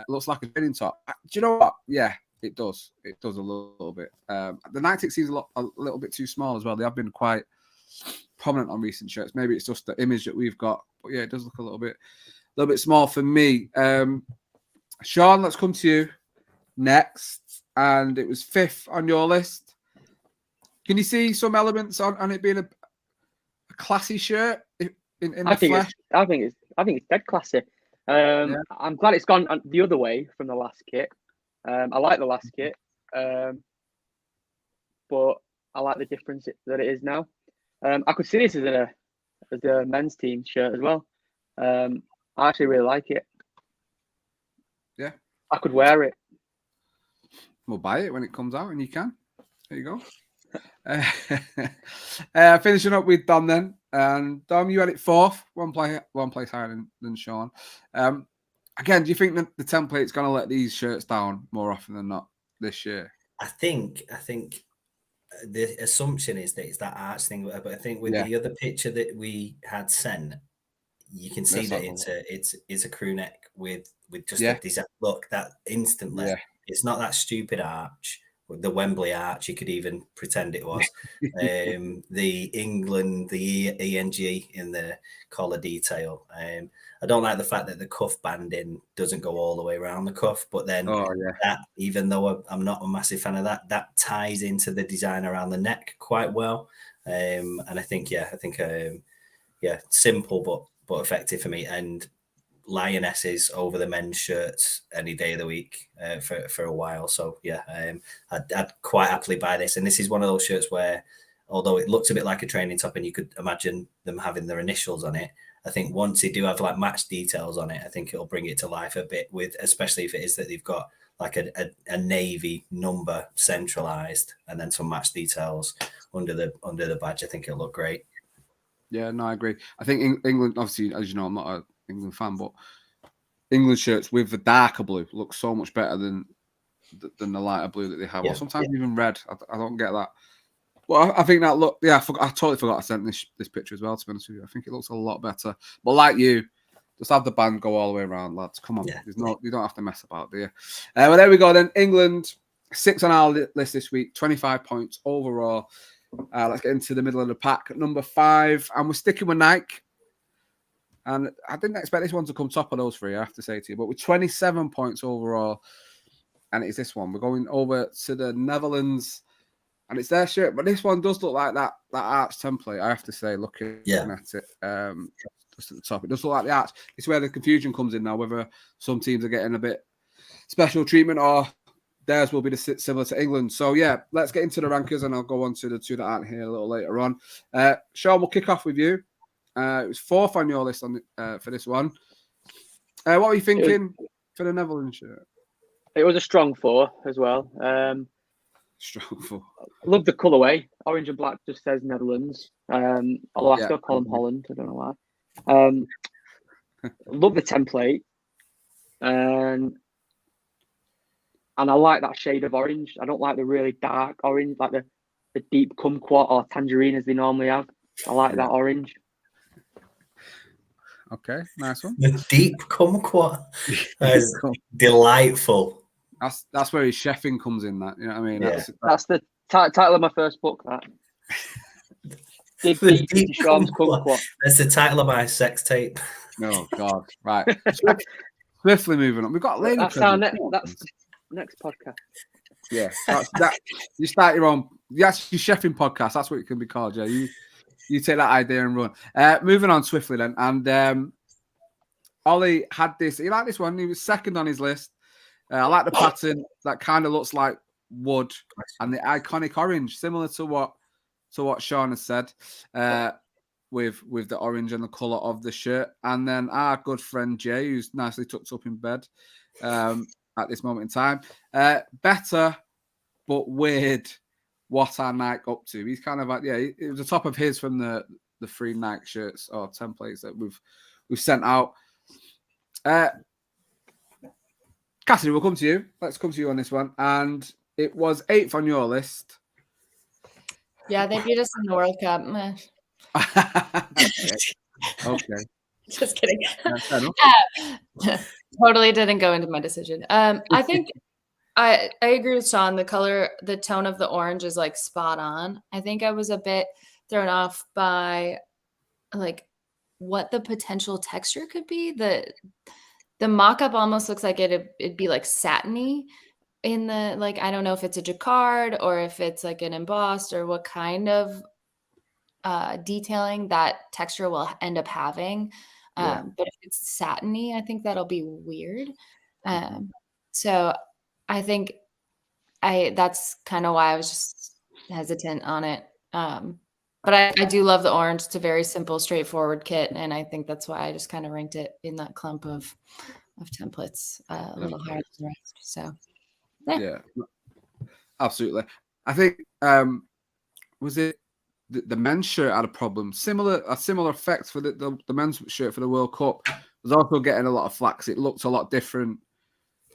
Looks like a training top. Do you know what? Yeah, it does. It does a little bit. The Nightic seems a little bit too small as well. They have been quite prominent on recent shirts. Maybe it's just the image that we've got. But yeah, it does look a little bit small for me. Sean, let's come to you next. And it was 5th on your list. Can you see some elements on it being a classy shirt in the flesh? I think it's dead classy. I'm glad it's gone the other way from the last kit. I like the last kit, but I like the difference that it is now. I could see this as a men's team shirt as well. I actually really like it. Yeah, I could wear it. We'll buy it when it comes out, and you can. There you go. Finishing up with Dom then. And Dom, you had it 4th, one place higher than Sean. Again, do you think that the template's going to let these shirts down more often than not this year? I think the assumption is that it's that arch thing, but I think with the other picture that we had sent, you can see that it's a crew neck with just a design look that instantly. Yeah. It's not that stupid arch, the Wembley arch. You could even pretend it was. The England, the ENG in the collar detail. I don't like the fact that the cuff banding doesn't go all the way around the cuff, but then that, even though I'm not a massive fan of that ties into the design around the neck quite well. And I think simple but effective for me. And Lionesses over the men's shirts any day of the week for a while. So I'd quite happily buy this. And this is one of those shirts where, although it looks a bit like a training top and you could imagine them having their initials on it, I think once they do have like match details on it, I think it'll bring it to life a bit especially if it is that they've got like a navy number centralized and then some match details under the badge. I think it'll look great. Yeah, no, I agree. I think England, obviously, as you know, I'm not an England fan, but England shirts with the darker blue look so much better than the lighter blue that they have, or sometimes even red. I don't get that. Well, I think that look. Yeah, I totally forgot I sent this picture as well. To be honest with you, I think it looks a lot better. But like you, just have the band go all the way around, lads. Come on, you don't have to mess about, do you? Well, there we go then. England 6 on our list this week, 25 points overall. Let's get into the middle of the pack. Number 5, and we're sticking with Nike. And I didn't expect this one to come top of those 3, I have to say to you. But with 27 points overall, and it's this one. We're going over to the Netherlands, and it's their shirt. But this one does look like that arch template, I have to say, looking at it. Just at the top. It does look like the arch. It's where the confusion comes in now, whether some teams are getting a bit special treatment or theirs will be similar to England. So, yeah, let's get into the rankers, and I'll go on to the 2 that aren't here a little later on. Sean, we'll kick off with you. It was 4th on your list for this one. What were you thinking for the Netherlands shirt? It was a strong 4 as well. Strong 4. I love the colourway. Orange and black just says Netherlands. Although I still call them Holland. I don't know why. Love the template. And I like that shade of orange. I don't like the really dark orange, like the deep kumquat or tangerine as they normally have. I like that orange. Okay, nice one. The deep kumquat. That is delightful. That's where his chefing comes in. That, you know what I mean? Yeah. That's the title of my first book. That. Deep Sean's kumquat. That's the title of my sex tape. Oh God! Right. Swiftly moving on. We've got Lady. That's our next podcast. Yeah, that. You start your own. That's your chefing podcast. That's what it can be called. Yeah, you take that idea and run. Moving on swiftly then, and Ollie had this. He liked this one. He was 2nd on his list. I like the pattern that kind of looks like wood and the iconic orange, similar to what Sean has said, with the orange and the colour of the shirt. And then our good friend Jay, who's nicely tucked up in bed at this moment in time. Better, but weird. What are Nike up to? He's kind of like, it was the top of his from the 3 Nike shirts or templates that we've sent out. Cassidy, we'll come to you. Let's come to you on this one. And it was 8th on your list. Yeah, they beat us in the World Cup. Okay. Just kidding. Totally didn't go into my decision. I think I agree with Sean. The tone of the orange is like spot on. I think I was a bit thrown off by like what the potential texture could be. The mock-up almost looks like it'd be like satiny in the, like, I don't know if it's a jacquard or if it's like an embossed or what kind of detailing that texture will end up having. But if it's satiny, I think that'll be weird. So I think that's kind of why I was just hesitant on it. But I do love the orange. It's a very simple, straightforward kit, and I think that's why I just kind of ranked it in that clump of templates a little higher than the rest. So, yeah, absolutely. I think was it the men's shirt had a problem, a similar effect for the men's shirt for the World Cup. Was also getting a lot of flack. It looked a lot different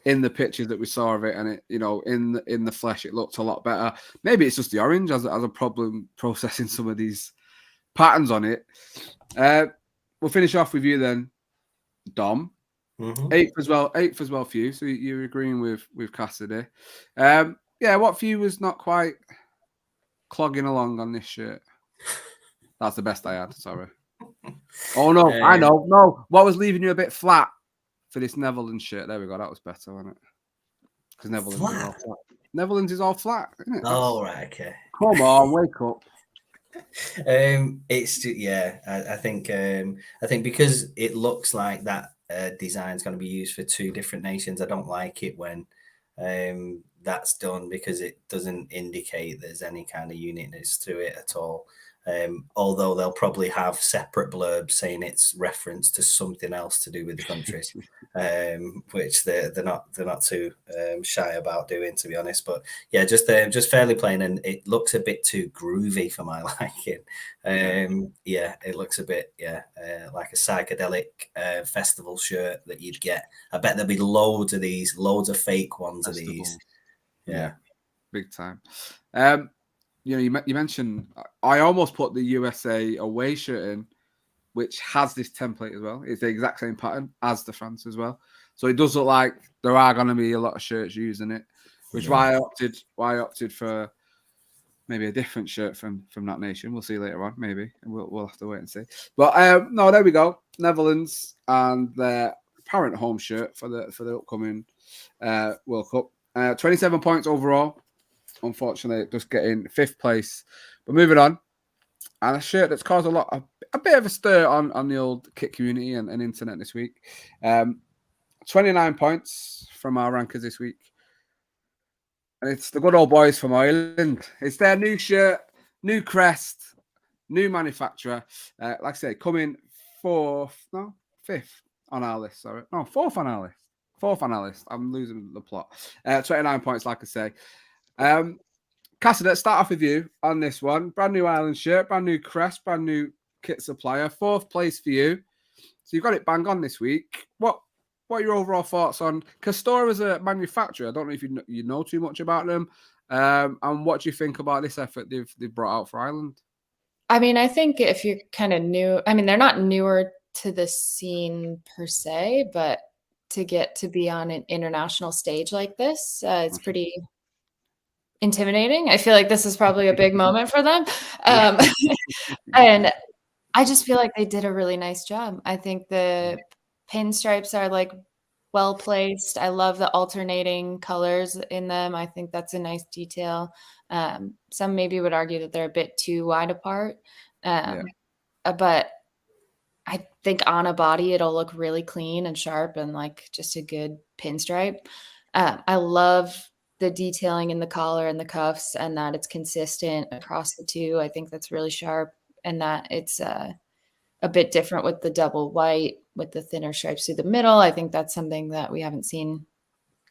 in the pictures that we saw of it, and it, in the flesh, it looked a lot better. Maybe it's just the orange as a problem processing some of these patterns on it. We'll finish off with you then, Dom. 8th as well for you. So you're agreeing with Cassidy. What for you was not quite clogging along on this shirt? That's the best I had. Sorry. Oh no, I know. No, what was leaving you a bit flat for this Netherlands shirt? There we go. That was better, wasn't it? Because Netherlands is all flat. Netherlands is all flat, isn't it? Oh, right, okay. Come on, wake up. It's I think because it looks like that design is going to be used for 2 different nations. I don't like it when that's done because it doesn't indicate there's any kind of uniqueness to it at all. Although they'll probably have separate blurbs saying it's reference to something else to do with the countries, which they're not too shy about doing, to be honest. But yeah, just fairly plain, and it looks a bit too groovy for my liking. Yeah, it looks a bit like a psychedelic festival shirt that you'd get. I bet there'll be loads of these, loads of fake ones of these. Yeah, big time. You know, you mentioned I almost put the USA away shirt in, which has this template as well. It's the exact same pattern as the France as well. So it does look like there are going to be a lot of shirts using it, which why I opted for maybe a different shirt from that nation. We'll see later on, maybe, and we'll have to wait and see. But no, there we go. Netherlands and their apparent home shirt for the upcoming World Cup. 27 points overall. Unfortunately, just getting 5th place. But moving on, and a shirt that's caused a bit of a stir on the old kit community and internet this week. 29 points from our rankers this week. And it's the good old boys from Ireland. It's their new shirt, new crest, new manufacturer. Like I say, coming 5th on our list. Sorry. No, 4th on our list. 4th on our list. I'm losing the plot. 29 points, like I say. Cassidy, let's start off with you on this one. Brand new Ireland shirt, brand new crest, brand new kit supplier. 4th place for you. So you got it bang on this week. What are your overall thoughts on Castor as a manufacturer? I don't know if you know too much about them. And what do you think about this effort they've brought out for Ireland? I mean, I think if you're kind of new, I mean, they're not newer to the scene per se, but to get to be on an international stage like this, it's pretty intimidating. I feel like this is probably a big moment for them. And I just feel like they did a really nice job. I think the pinstripes are like well placed. I love the alternating colors in them. I think that's a nice detail. Some maybe would argue that they're a bit too wide apart. But I think on a body, it'll look really clean and sharp and like just a good pinstripe. I love the detailing in the collar and the cuffs and that it's consistent across the two. I think that's really sharp and that it's a bit different with the double white with the thinner stripes through the middle. I think that's something that we haven't seen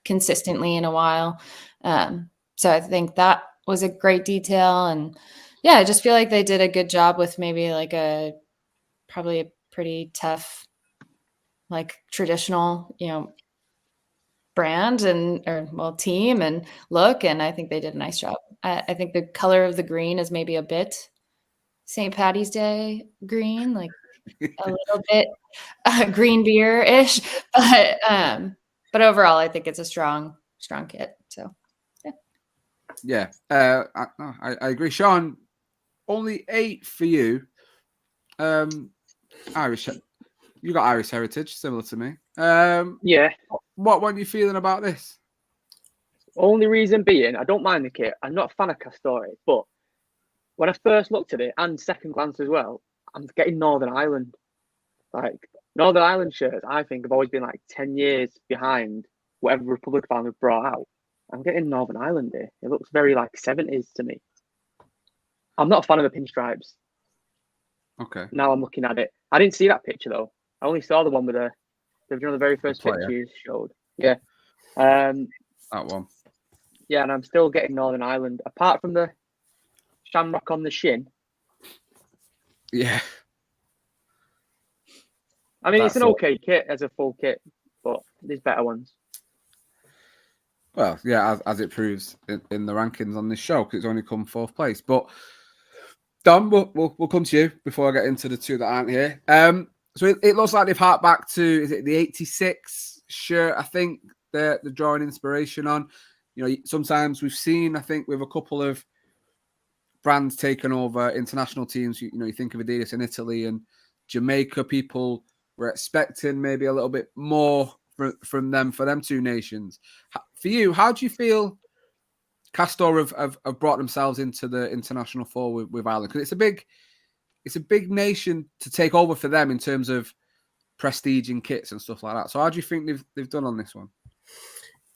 consistently in a while. So I think that was a great detail. And yeah, I just feel like they did a good job with maybe like probably a pretty tough, like traditional, brand team and look. And I think they did a nice job. I think the color of the green is maybe a bit St. Patty's Day green, like a little bit green beer-ish, but overall I think it's a strong kit. So I agree. Sean, only 8 for you. Irish, you got Irish heritage, similar to me. What are you feeling about this? Only reason being, I don't mind the kit. I'm not a fan of Castore, but when I first looked at it and second glance as well, I'm getting Northern Ireland. Like Northern Ireland shirts, I think have always been like 10 years behind whatever Republic fan have brought out. I'm getting Northern Ireland here. It looks very like 70s to me. I'm not a fan of the pinstripes. Okay. Now I'm looking at it. I didn't see that picture though. I only saw the one with the very first picture you showed. Yeah. That one. Yeah, and I'm still getting Northern Ireland. Apart from the shamrock on the shin. Yeah. I mean, it's an okay kit as a full kit, but there's better ones. Well, yeah, as it proves in the rankings on this show, because it's only come 4th place. But Dom, we'll come to you before I get into the two that aren't here. So it looks like they've harked back to, is it the 86 shirt? I think they're drawing inspiration on. Sometimes we've seen, I think, with a couple of brands taking over international teams. You think of Adidas in Italy and Jamaica. People were expecting maybe a little bit more from them for them two nations. For you, how do you feel Castor have brought themselves into the international four with Ireland? Because it's a big nation to take over for them in terms of prestige and kits and stuff like that. So how do you think they've done on this one?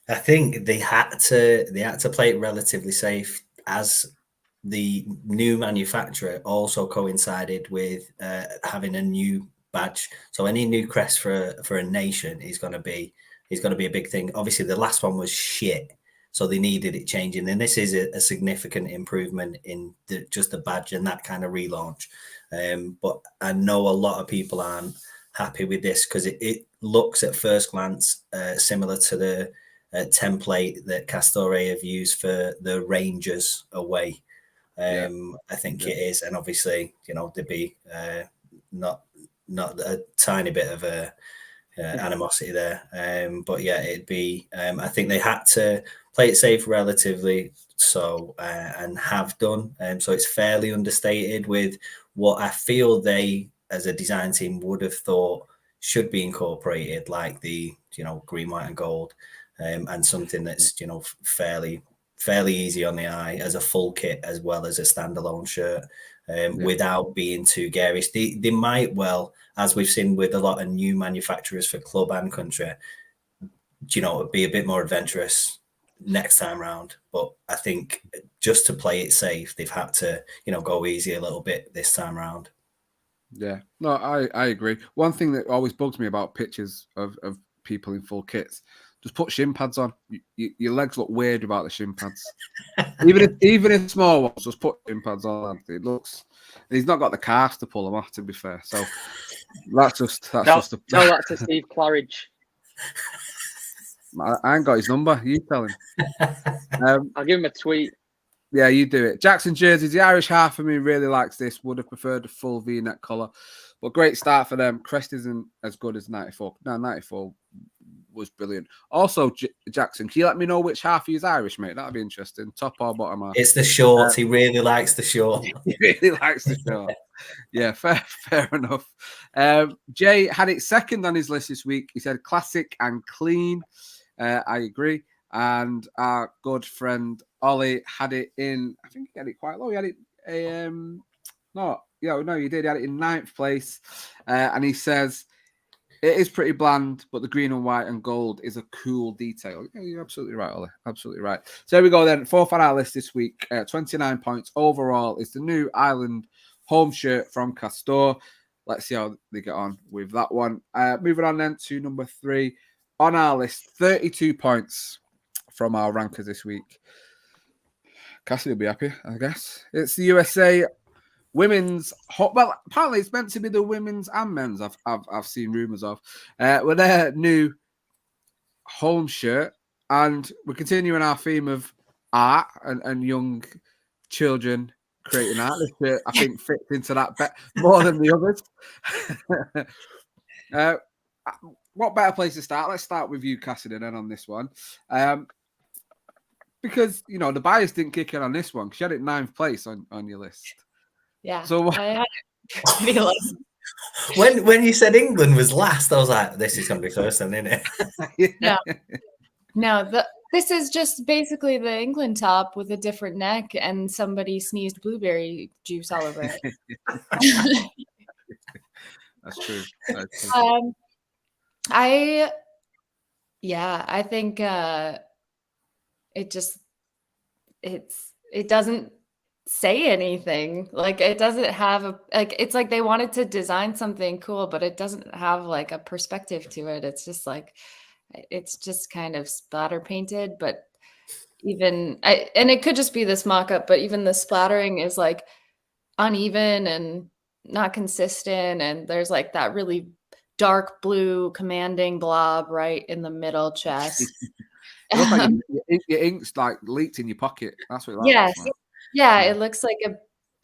I think they had to play it relatively safe as the new manufacturer also coincided with having a new badge. So any new crest for a nation is going to be a big thing. Obviously, the last one was shit, so they needed it changing. And this is a significant improvement in just the badge and that kind of relaunch. But I know a lot of people aren't happy with this because it looks at first glance similar to the template that Castore have used for the Rangers away. I think it is, and obviously, there'd be not a tiny bit of a animosity there, but yeah, it'd be. I think they had to play it safe relatively, so and have done, so it's fairly understated with what I feel they, as a design team, would have thought should be incorporated, like the green, white, and gold, and something that's fairly easy on the eye as a full kit as well as a standalone shirt, without being too garish. They might well, as we've seen with a lot of new manufacturers for club and country, be a bit more adventurous next time round. But I think just to play it safe, they've had to, go easy a little bit this time round. Yeah, no, I agree. One thing that always bugs me about pictures of people in full kits, just put shin pads on. Your legs look weird without the shin pads. even in small ones, just put shin pads on. It looks. He's not got the cast to pull them off, to be fair. So that's just Tell that to Steve Claridge. I ain't got his number. You tell him. I'll give him a tweet. Yeah, you do it. Jackson jerseys. The Irish half of me really likes this. Would have preferred the full V-neck collar, but great start for them. Crest isn't as good as 94. No, 94 was brilliant. Also, Jackson, can you let me know which half he's Irish, mate? That'd be interesting. Top or bottom half? It's the short. He really likes the short. He really likes the short. Yeah, fair enough. Jay had it second on his list this week. He said classic and clean. I agree. And our good friend Ollie had it in, I think he had it quite low. He had it, you did. He had it in 9th place. And he says, it is pretty bland, but the green and white and gold is a cool detail. Yeah, you're absolutely right, Ollie. Absolutely right. So here we go then. 4th on our list this week. 29 points overall is the new Ireland home shirt from Castore. Let's see how they get on with that one. Moving on then to number 3 on our list. 32 points from our rankers this week. Cassidy will be happy, I guess. It's the USA women's. Well, apparently it's meant to be the women's and men's. I've seen rumors of with their new home shirt, and we're continuing our theme of art and young children creating art. This shirt, I think, fits into that more than the others. What better place to start? Let's start with you, Cassidy, then on this one. Because, the bias didn't kick in on this one because you had it 9th place on your list. Yeah. So I had pretty low. When you said England was last, I was like, this is going to be first then, isn't it? No, this is just basically the England top with a different neck and somebody sneezed blueberry juice all over it. That's true. I think it doesn't say anything. Like it doesn't have it's like they wanted to design something cool, but it doesn't have like a perspective to it. It's just kind of splatter painted, but and it could just be this mock-up, but even the splattering is like uneven and not consistent, and there's like that really dark blue commanding blob right in the middle chest. It looks like your ink's like leaked in your pocket. That's what it looks like. Yeah, it looks like a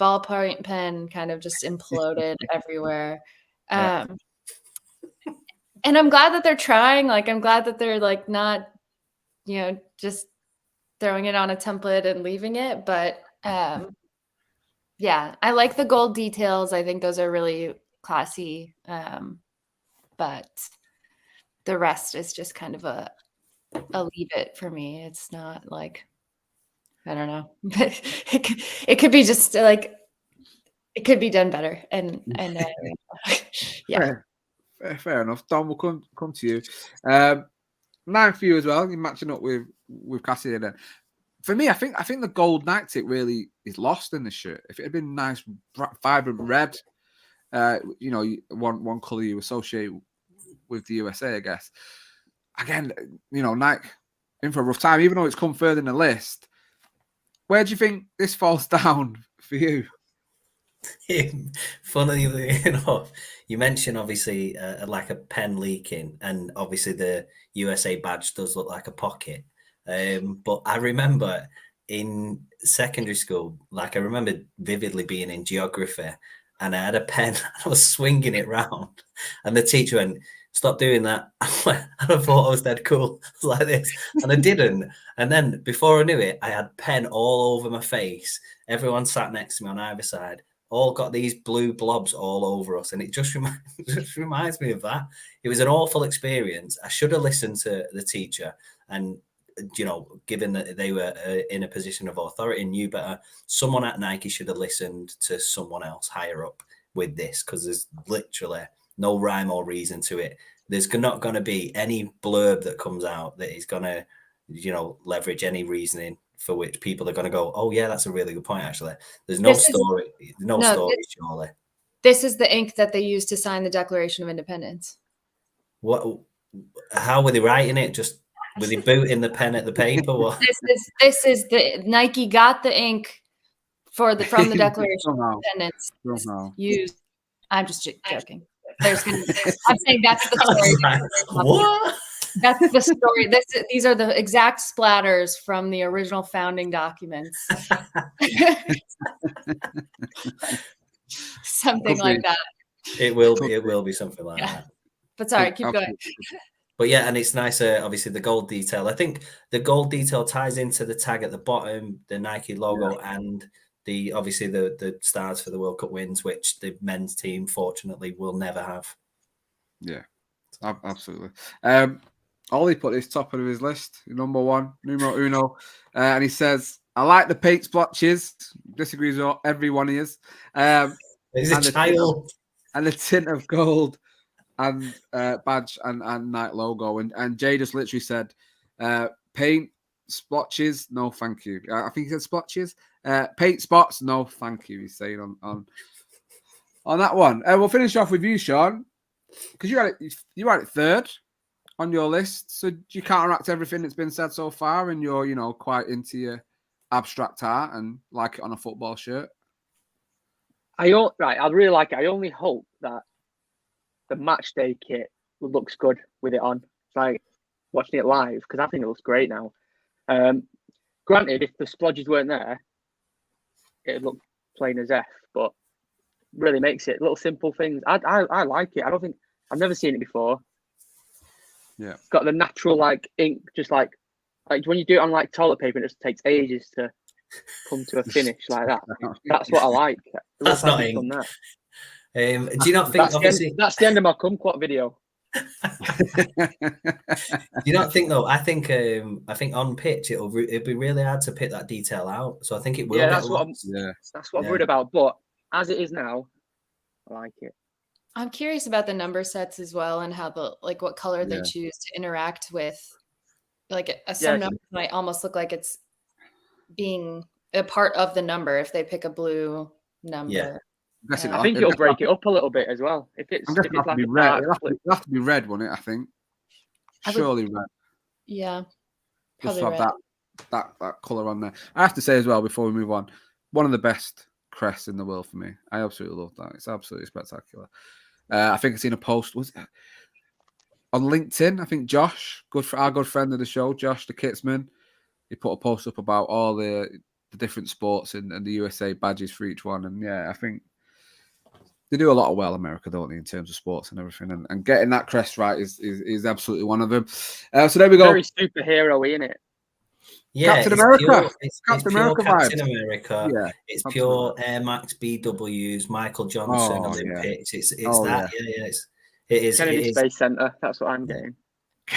ballpoint pen kind of just imploded everywhere. And I'm glad that they're trying. Like, I'm glad that they're like not, just throwing it on a template and leaving it. But yeah, I like the gold details. I think those are really classy. But the rest is just kind of a leave it for me. It's not like, I don't know. It could be just like, it could be done better. And yeah. Fair enough. Don, we'll come to you. 9 for you as well. You're matching up with Cassidy then. for me, I think the gold Nike tip really is lost in the shirt. If it had been nice, vibrant red, one color you associate with the USA, I guess. Again, Nike in for a rough time, even though it's come further in the list. Where do you think this falls down for you? Funnily enough, you mentioned obviously like a pen leaking, and obviously the USA badge does look like a pocket. But I remember in secondary school, like I remember vividly being in geography, and I had a pen, I was swinging it round, and the teacher went, "Stop doing that." And I thought I was dead cool, like this, and I didn't. And then before I knew it, I had pen all over my face. Everyone sat next to me on either side, all got these blue blobs all over us, and it just reminds me of that. It was an awful experience. I should have listened to the teacher, and given that they were in a position of authority and knew better, someone at Nike should have listened to someone else higher up with this, because there's literally no rhyme or reason to it. There's not going to be any blurb that comes out that is going to, leverage any reasoning for which people are going to go, "Oh yeah, that's a really good point." Actually, there's no story, surely. This is the ink that they used to sign the Declaration of Independence. What? How were they writing it? Just were they booting the pen at the paper? What? This is the Nike got the ink from the Declaration of Independence used. I'm just joking. I'm saying that's the story. What? That's the story. These are the exact splatters from the original founding documents. Something like that. It will be something like that. But sorry, keep going. But yeah, and it's nice, obviously, the gold detail. I think the gold detail ties into the tag at the bottom, the Nike logo, and obviously the stars for the World Cup wins, which the men's team, fortunately, will never have. Yeah, absolutely. Ollie put this top of his list, number one, numero uno, and he says, "I like the paint splotches." Disagrees with everyone he is. He's a child. And the tint of gold and badge and Nike logo. And Jay just literally said, "Paint splotches, no thank you." I think he said splotches. Paint spots, no thank you. He's saying on that one. We'll finish off with you, Sean, because you had it third on your list. So do you counteract everything that's been said so far, and you're quite into your abstract art and like it on a football shirt? I really like it. I only hope that the match day kit looks good with it on. It's like watching it live, because I think it looks great now. Granted, if the splodges weren't there, it'd look plain as F, but really makes it little simple things. I like it. I've never seen it before. Yeah, it's got the natural like ink, just like when you do it on like toilet paper, it just takes ages to come to a finish like that. That's what I like. That's not ink. Do you not think that's the end of my kumquat video? Do you not think though? I think on pitch it'd be really hard to pick that detail out. So I think it will. Yeah, that's what I'm worried about. But as it is now, I like it. I'm curious about the number sets as well, and how what color they choose to interact with. Some numbers might almost look like it's being a part of the number if they pick a blue number. Yeah. I think it'll break it up a little bit as well. If it's like to be red, it'll have to be red, won't it? I think surely red. Yeah, just have red. that color on there. I have to say as well before we move on, one of the best crests in the world for me. I absolutely love that. It's absolutely spectacular. I think I've seen a post on LinkedIn. I think Josh, our good friend of the show, Josh the Kitsman, he put a post up about all the different sports and the USA badges for each one. And yeah, I think they do a lot of well, America, don't they, in terms of sports and everything. And getting that crest right is absolutely one of them. So there we go. Very superhero, isn't it? Yeah, Captain America. It's pure Captain America. Yeah, it's pure Air Max BWs, Michael Johnson Olympics. Yeah. It's that. Yeah, it is. Kennedy Space Center. That's what I'm getting.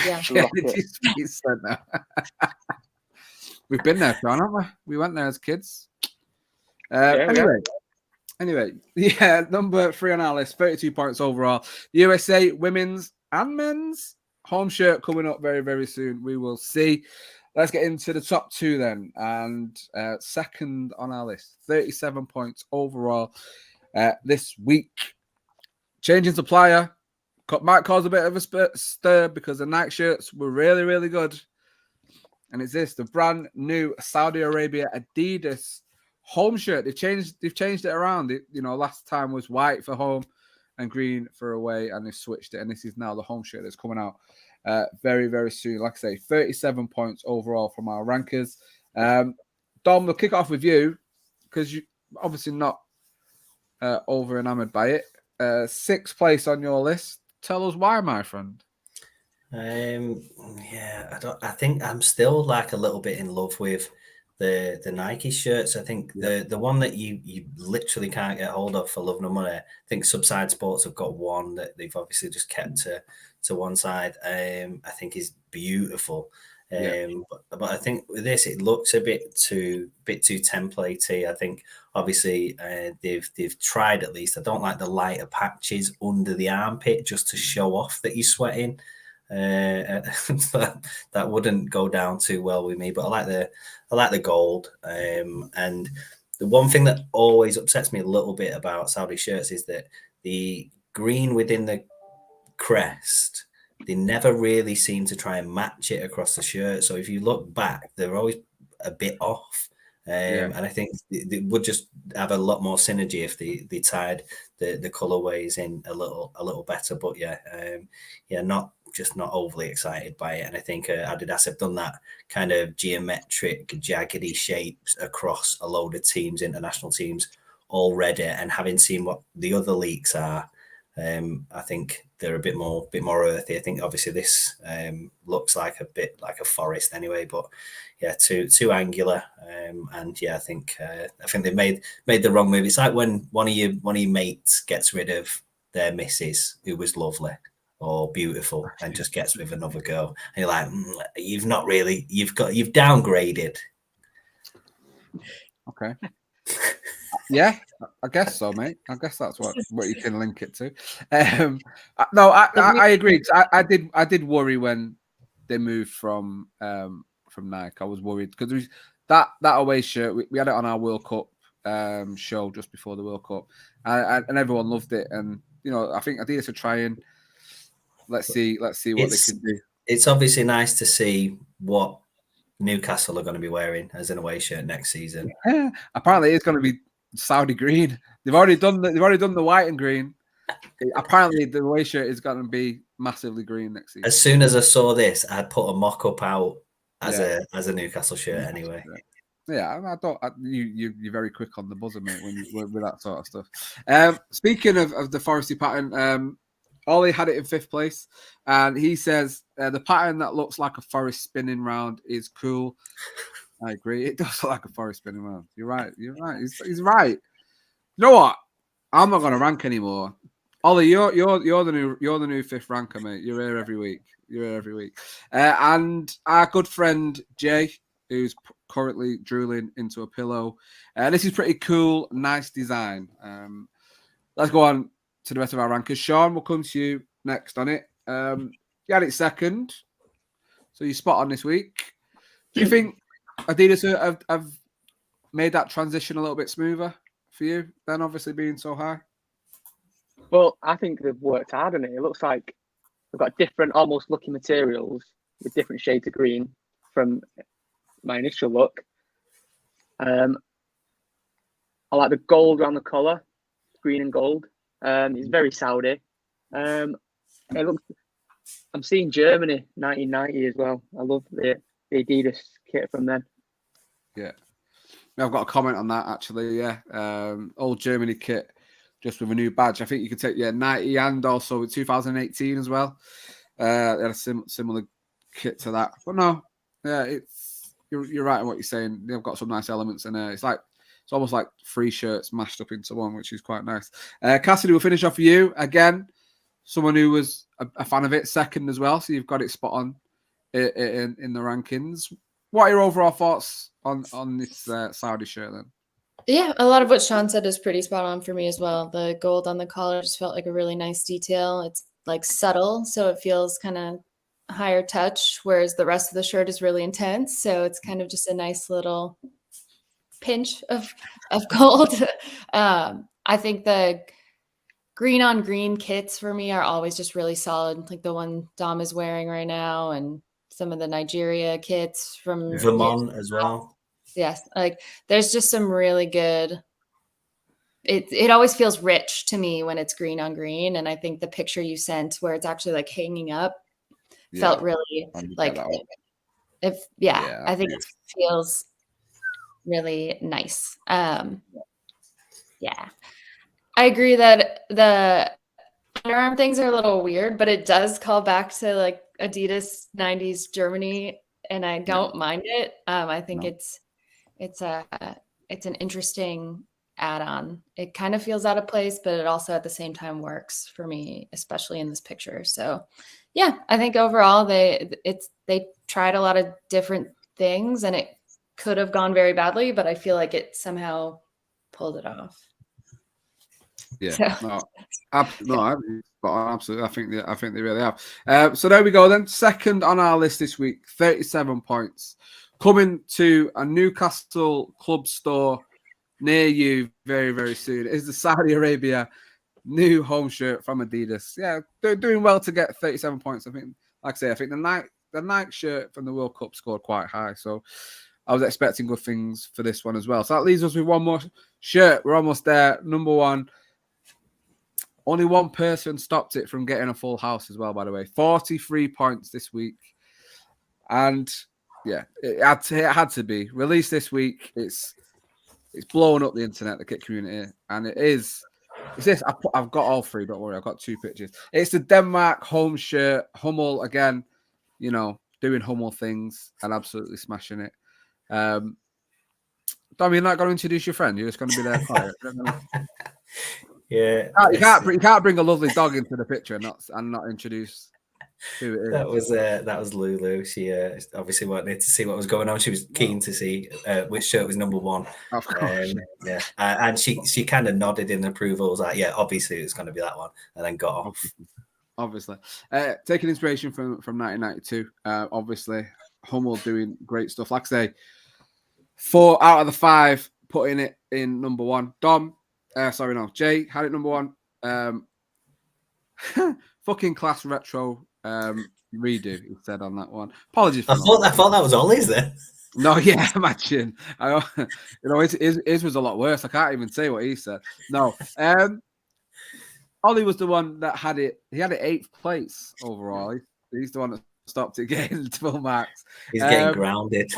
Yeah, Kennedy Space Center. We've been there, John, haven't we? We went there as kids. Anyway, number 3 on our list, 32 points overall. USA women's and men's home shirt coming up very, very soon. We will see. let's get into the top two then. And second on our list, 37 points overall this week. Changing supplier might cause a bit of a stir because the Nike shirts were really, really good. And it's the brand new Saudi Arabia Adidas home shirt. They've changed it around. Last time was white for home and green for away, and they've switched it. And this is now the home shirt that's coming out very, very soon. Like I say, 37 points overall from our rankers. Dom, we'll kick off with you because you're obviously not over enamored by it. 6th place on your list. Tell us why, my friend. I think I'm still like a little bit in love with the Nike shirts. I think the one that you literally can't get hold of for love nor money. I think Subside Sports have got one that they've obviously just kept to one side. I think is beautiful. But I think with this it looks a bit too templatey. I think obviously they've tried at least. I don't like the lighter patches under the armpit just to show off that you're sweating. That wouldn't go down too well with me, but I like the gold. And the one thing that always upsets me a little bit about Saudi shirts is that the green within the crest, they never really seem to try and match it across the shirt. So if you look back, they're always a bit off. And I think they would just have a lot more synergy if they tied the colorways in a little better. But not overly excited by it. And I think Adidas have done that kind of geometric, jaggedy shapes across a load of teams, international teams already. And having seen what the other leaks are, I think they're a bit more earthy. I think obviously this looks like a bit like a forest anyway, but too angular. I think they made the wrong move. It's like when one of your mates gets rid of their missus who was lovely or beautiful and just gets with another girl, and you're like, you've downgraded. Okay. Yeah, I guess so, mate. I guess that's what you can link it to. No, I agree. I did worry when they moved from Nike. I was worried because that away shirt. We had it on our World Cup show just before the World Cup, and everyone loved it. And I think Adidas are trying. Let's see what they can do. It's obviously nice to see what Newcastle are going to be wearing as an away shirt next season. Yeah, apparently it's going to be Saudi green. They've already done the white and green. Apparently the away shirt is going to be massively green next season. As soon as I saw this, I'd put a mock-up out as a Newcastle shirt anyway. Yeah, you're very quick on the buzzer, mate, with that sort of stuff. Speaking of the foresty pattern, Ollie had it in 5th place, and he says the pattern that looks like a forest spinning round is cool. I agree. It does look like a forest spinning round. You're right. He's right. You know what? I'm not going to rank anymore. Ollie, you're the new 5th ranker, mate. You're here every week. And our good friend Jay, who's currently drooling into a pillow. This is pretty cool, nice design. Let's go on to the rest of our rankers. Sean, we'll come to you next on it. You had it 2nd, so you're spot on this week. Do you think Adidas have made that transition a little bit smoother for you, then obviously being so high? Well, I think they've worked hard on it. It looks like they've got different, almost looking materials with different shades of green from my initial look. I like the gold around the collar, green and gold. It's very Saudi. I'm seeing Germany 1990 as well. I love the Adidas kit from them. Yeah, I've got a comment on that actually. Yeah, old Germany kit, just with a new badge. I think you could take 90 and also 2018 as well. They had a similar kit to that. But no, you're right in what you're saying. They've got some nice elements in there. It's almost like 3 shirts mashed up into one, which is quite nice. Cassidy, we'll finish off with you again. Someone who was a fan of it, 2nd as well. So you've got it spot on in the rankings. What are your overall thoughts on this Saudi shirt then? Yeah, a lot of what Sean said is pretty spot on for me as well. The gold on the collar just felt like a really nice detail. It's like subtle, so it feels kind of higher touch, whereas the rest of the shirt is really intense. So it's kind of just a nice little pinch of gold. I think the green on green kits for me are always just really solid, like the one Dom is wearing right now, and some of the Nigeria kits from Vermont as well. Yes, like there's just some really good. It always feels rich to me when it's green on green, and I think the picture you sent where it's actually like hanging up felt really like I think it feels really nice. Yeah, I agree that the underarm things are a little weird, but it does call back to like Adidas 90s Germany, and I don't mind it. I think it's an interesting add-on. It kind of feels out of place, but it also at the same time works for me, especially in this picture. So yeah, I think overall they tried a lot of different things, and it could have gone very badly, but I feel like it somehow pulled it off. Yeah, so. Absolutely. I think they really have. So there we go then. Second on our list this week, 37 points. Coming to a Newcastle club store near you very, very soon is the Saudi Arabia new home shirt from Adidas. Yeah, they're doing well to get 37 points. I think, like I say, I think the Nike shirt from the World Cup scored quite high. So I was expecting good things for this one as well. So that leaves us with one more shirt. We're almost there. Number one. Only one person stopped it from getting a full house as well, by the way. 43 points this week. And yeah, it had to be. Released this week. It's blowing up the internet, the kit community. And it's this. I've got all three, don't worry. I've got two pictures. It's the Denmark home shirt. Hummel, again, doing Hummel things and absolutely smashing it. Dom, you're not going to introduce your friend. You're just going to be there quiet. Yeah, you can't bring a lovely dog into the picture and not introduce who it is. That was Lulu. She obviously wanted to see what was going on. She was keen to see which shirt was number one. Of course, yeah, and she kind of nodded in approval. Was like, yeah, obviously it's going to be that one, and then got off. Obviously, taking inspiration from 1992. Obviously, Hummel doing great stuff. Like I say, 4 out of the 5 putting it in number one. Dom. Jay had it number one. Fucking class retro redo, he said on that one. Apologies for I thought that was Ollie's then. No, yeah, imagine. His was a lot worse. I can't even say what he said. No. Ollie was the one that had it. He had it 8th place overall. He's the one that stopped it getting full marks. He's getting grounded.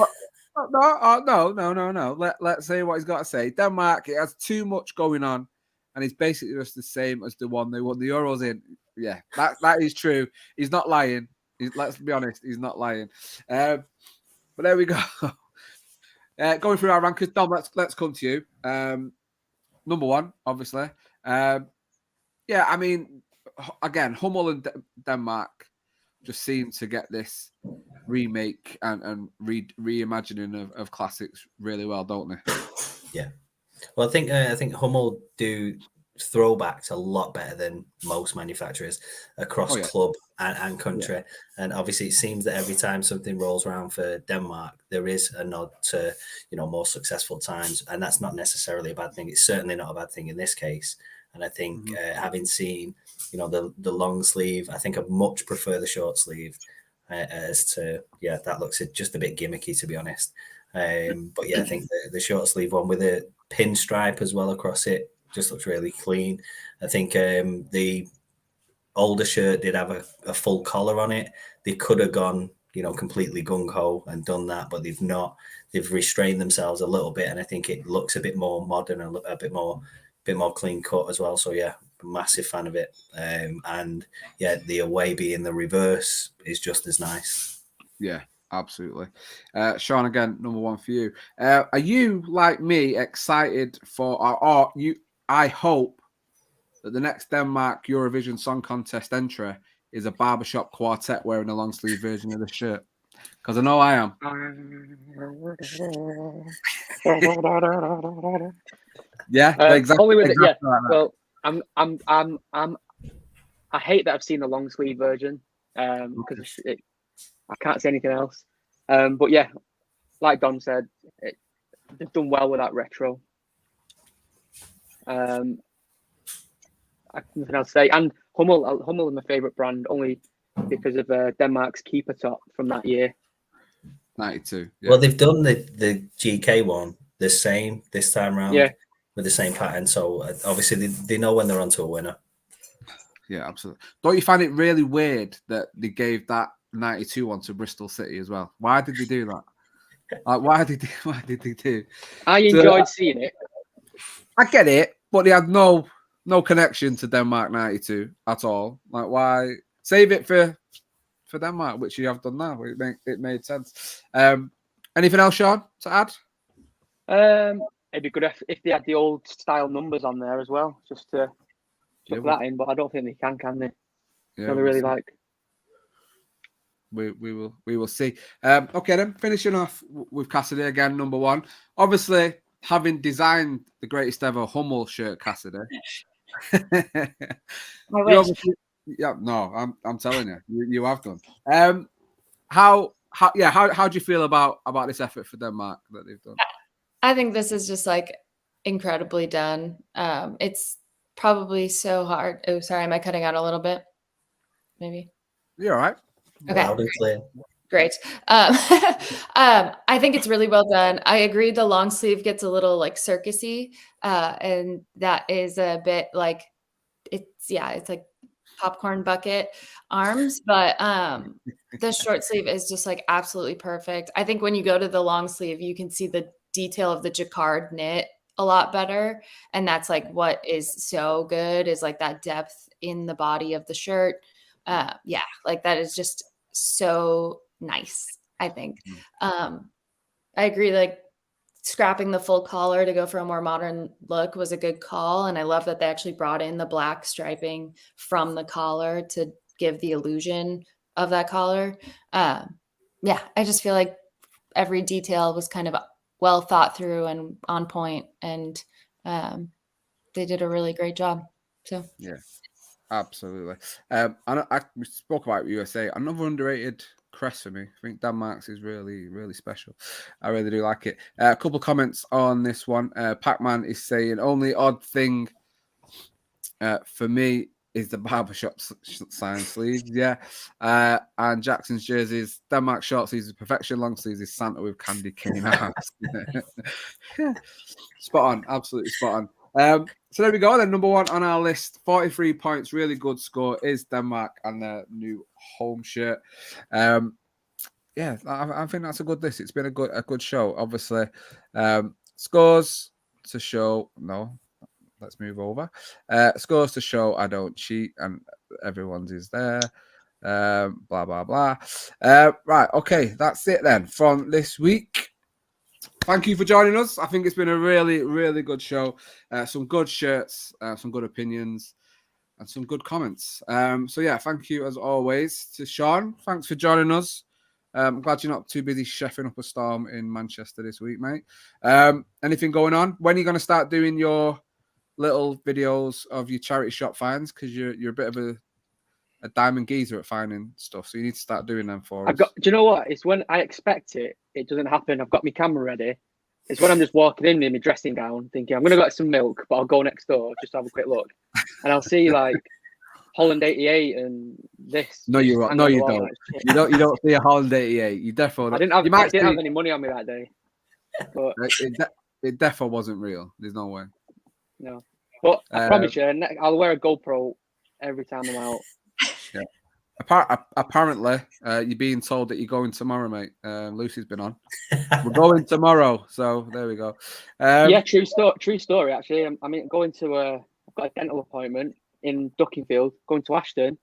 No. Let's say what he's got to say. Denmark, it has too much going on, and it's basically just the same as the one they won the Euros in. Yeah, that is true. He's not lying. Let's be honest, he's not lying. But there we go. Going through our rankings, Dom, let's come to you. Number one, obviously. Yeah, I mean, again, Hummel and Denmark just seem to get this remake and reimagining of classics really well, don't they? Yeah. Well, I think Hummel do throwbacks a lot better than most manufacturers across club and country. Yeah. And obviously, it seems that every time something rolls around for Denmark, there is a nod to more successful times, and that's not necessarily a bad thing. It's certainly not a bad thing in this case. And I think having seen the long sleeve, I think I much prefer the short sleeve as to that looks just a bit gimmicky, to be honest. But yeah, I think the short sleeve one with a pinstripe as well across it just looks really clean. I think the older shirt did have a full collar on it. They could have gone completely gung-ho and done that, but they've not. They've restrained themselves a little bit, and I think it looks a bit more modern and a bit more clean cut as well. So yeah, massive fan of it. And yeah, the away being the reverse is just as nice. Yeah, absolutely. Sean, again, number one for you. Are you like me excited for I hope that the next Denmark Eurovision Song Contest entry is a barbershop quartet wearing a long sleeve version of the shirt? Because I know I am. Yeah, exactly. Only with exactly it, yeah. Like well, I hate that I've seen the long sleeve version because I can't say anything else. But yeah, like Don said, they've done well with that retro. Nothing else to say. And Hummel is my favourite brand, only because of Denmark's keeper top from that year. 92. Yeah. Well, they've done the GK one the same this time round, Yeah. with the same pattern. So obviously they know when they're onto a winner. Yeah, absolutely. Don't you find it really weird that they gave that 92 one to Bristol City as well? Why did they do that? Like, why did they do? I enjoyed seeing it. I get it, but they had no connection to Denmark 92 at all. Like, why save it for Denmark, which you have done now? It made sense. Anything else, Sean, to add? It'd be good if they had the old style numbers on there as well, just to put that in. But I don't think they can they? Yeah, No, they really like. We will see. Okay, then finishing off with Cassidy again, number one. Obviously, having designed the greatest ever Hummel shirt, Cassidy. Yeah, no, I'm telling you, you have done. How do you feel about this effort for Denmark that they've done? I think this is just like incredibly done. It's probably so hard. Oh, sorry, am I cutting out a little bit? Maybe. You're all right. Okay. Loud and clear. Great. I think it's really well done. I agree the long sleeve gets a little like circusy, and that is a bit like it's like popcorn bucket arms, but the short sleeve is just like absolutely perfect. I think when you go to the long sleeve, you can see the detail of the jacquard knit a lot better, and that's like what is so good is like that depth in the body of the shirt. Like that is just so nice, I think. I agree, like scrapping the full collar to go for a more modern look was a good call, and I love that they actually brought in the black striping from the collar to give the illusion of that collar. I just feel like every detail was kind of well thought through and on point, and they did a really great job. So yeah. Absolutely. We spoke about USA. Another underrated crest for me. I think Denmark's is really, really special. I really do like it. A couple of comments on this one. Pac-Man is saying, only odd thing for me is the barbershop sign sleeves. Yeah. And Jackson's jerseys, Denmark short sleeves is perfection. Long sleeves is Santa with candy cane arms. Spot on. Absolutely spot on. So there we go. Then number one on our list, 43 points, really good score, is Denmark and their new home shirt. I think that's a good list. It's been a good show. Obviously, scores to show. No, let's move over. Scores to show I don't cheat, and everyone's is there. Blah blah blah. Right. Okay, that's it then from this week. Thank you for joining us. I think it's been a really, really good show. Some good shirts, some good opinions, and some good comments. Thank you as always to Sean. Thanks for joining us. I'm glad you're not too busy chefing up a storm in Manchester this week, mate. Anything going on? When are you going to start doing your little videos of your charity shop finds? Because you're a bit of a diamond geezer at finding stuff, so you need to start doing them for us. Do you know what? It's when I expect it doesn't happen. I've got my camera ready. It's when I'm just walking in my dressing gown, thinking I'm going to get some milk, but I'll go next door just to have a quick look, and I'll see like Holland 88 and this. No, you don't. You don't see a Holland 88. You definitely. I didn't have any money on me that day. But it definitely wasn't real. There's no way. No, but I promise you, I'll wear a GoPro every time I'm out. Yeah. Apparently, you're being told that you're going tomorrow, mate. Lucy's been on. We're going tomorrow, so there we go. True story. Actually, I'm going to I've got a dental appointment in Duckingfield. Going to Ashton.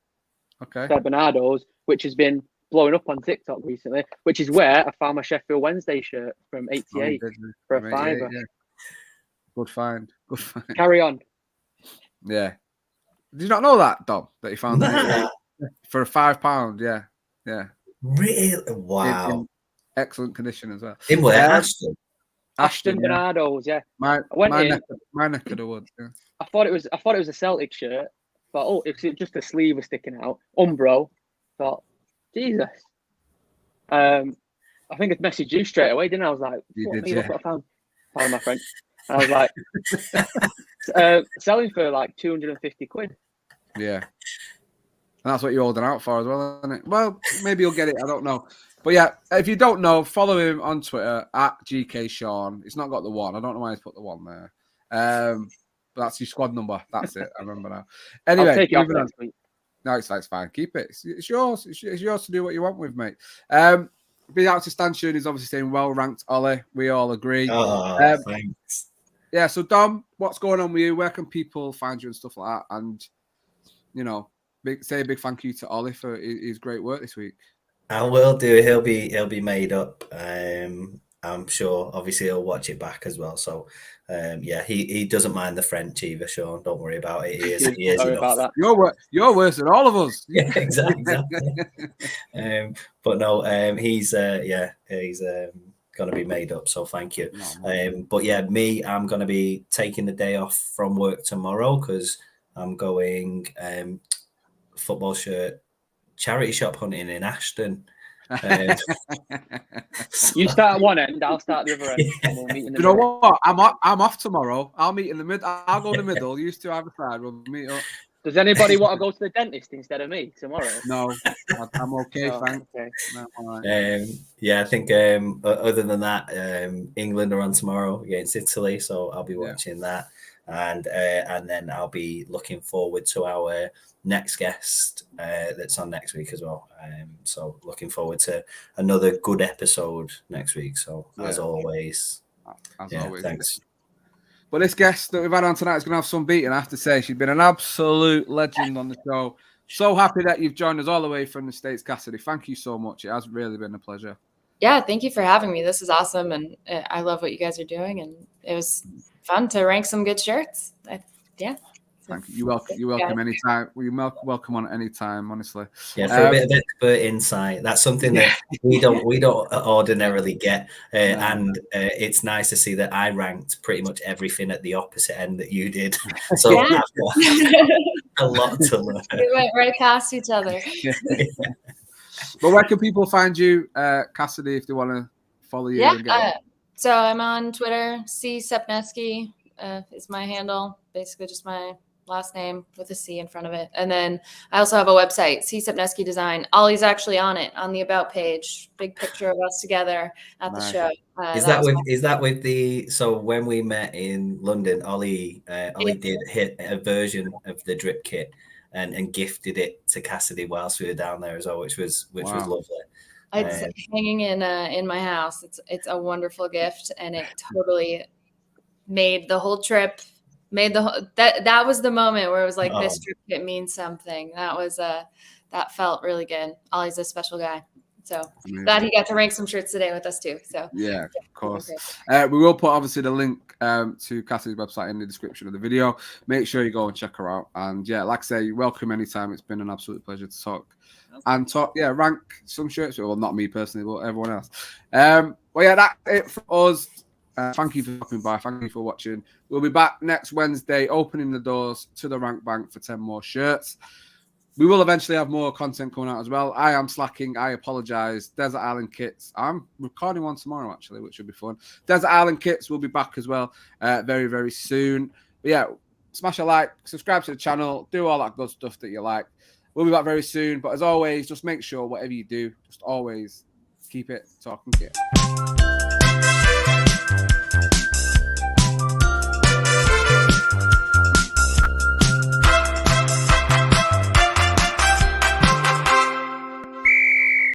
Okay. To Bernardo's, which has been blowing up on TikTok recently. Which is where I found my Sheffield Wednesday shirt from '88 for a £5. Yeah. Good find. Carry on. Yeah. Did you not know that, Dom? That you found it for a £5? Yeah. Really? Wow. In excellent condition as well. In where? Ashton Bernardo's. Yeah. My neck of the woods. Yeah. I thought it was a Celtic shirt, but it's just a sleeve was sticking out. Umbro. Thought, Jesus. I think I messaged you straight away, didn't I? I was like, look what I found. Pardon my French. And I was like, selling for like 250 quid. Yeah. And that's what you're holding out for as well, isn't it? Well, maybe you'll get it. I don't know. But yeah, if you don't know, follow him on Twitter at GK Sean. It's not got the 1. I don't know why he's put the 1 there. But that's your squad number. That's it. I remember now. Anyway, I'll take it off next week. No, it's fine. Keep it. It's yours. It's yours to do what you want with, mate. Be out to Stanchion is obviously saying well ranked, Ollie. We all agree. Oh, thanks. Yeah. So Dom, what's going on with you? Where can people find you and stuff like that? And say a big thank you to Ollie for his great work this week. I will do. He'll be made up. I'm sure. Obviously, he'll watch it back as well. So, he doesn't mind the French either, Sean. Don't worry about it. He is Sorry enough. about that. You're worse than all of us. Yeah, exactly. But no, he's going to be made up. So thank you. But yeah, I'm going to be taking the day off from work tomorrow because I'm going football shirt charity shop hunting in Ashton. You start at one end, I'll start at the other end. And we'll meet in the You know middle. what? I'm off tomorrow. I'll meet in the middle. I'll go in the middle. You two either side. We'll meet up. Does anybody want to go to the dentist instead of me tomorrow? No, I'm okay, Oh, thanks. okay. No, all right. I think other than that, England are on tomorrow against Italy, so I'll be watching that, and then I'll be looking forward to our next guest that's on next week as well. So looking forward to another good episode next week. So as always, thanks. But this guest that we've had on tonight is going to have some beating, I have to say. She's been an absolute legend on the show. So happy that you've joined us all the way from the States, Cassidy. Thank you so much. It has really been a pleasure. Yeah, thank you for having me. This is awesome, and I love what you guys are doing, and it was fun to rank some good shirts. Thank you. You're welcome anytime. You're welcome on any time, honestly. Yeah, for a bit of expert insight. That's something that we don't ordinarily get, and it's nice to see that I ranked pretty much everything at the opposite end that you did. So I've got a lot to learn. We went right past each other. But where can people find you, Cassidy, if they want to follow you? So I'm on Twitter. C Sepnieski is my handle. Basically, just my last name with a C in front of it. And then I also have a website, C Sepnieski Design. Ollie's actually on it, on the About page. Big picture of us together at the show. Is that with the, so when we met in London, Ollie did hit a version of the drip kit and gifted it to Cassidy whilst we were down there as well, which was lovely. It's hanging in my house. It's a wonderful gift, and it totally made the whole trip. That was the moment where it was like, this trip kit means something. That felt really good. Ollie's a special guy. So glad he got to rank some shirts today with us too. So yeah, of course. We will put obviously the link to Cassidy's website in the description of the video. Make sure you go and check her out. And yeah, like I say, you're welcome anytime. It's been an absolute pleasure to talk. Rank some shirts. Well, not me personally, but everyone else. Well, yeah, that's it for us. Thank you for stopping by. Thank you for watching. We'll be back next Wednesday, opening the doors to the Rank Bank for 10 more shirts. We will eventually have more content coming out as well. I am slacking. I apologize. Desert Island Kits. I'm recording one tomorrow, actually, which should be fun. Desert Island Kits will be back as well very, very soon. But yeah, smash a like, subscribe to the channel, do all that good stuff that you like. We'll be back very soon. But as always, just make sure whatever you do, just always keep it talking kit.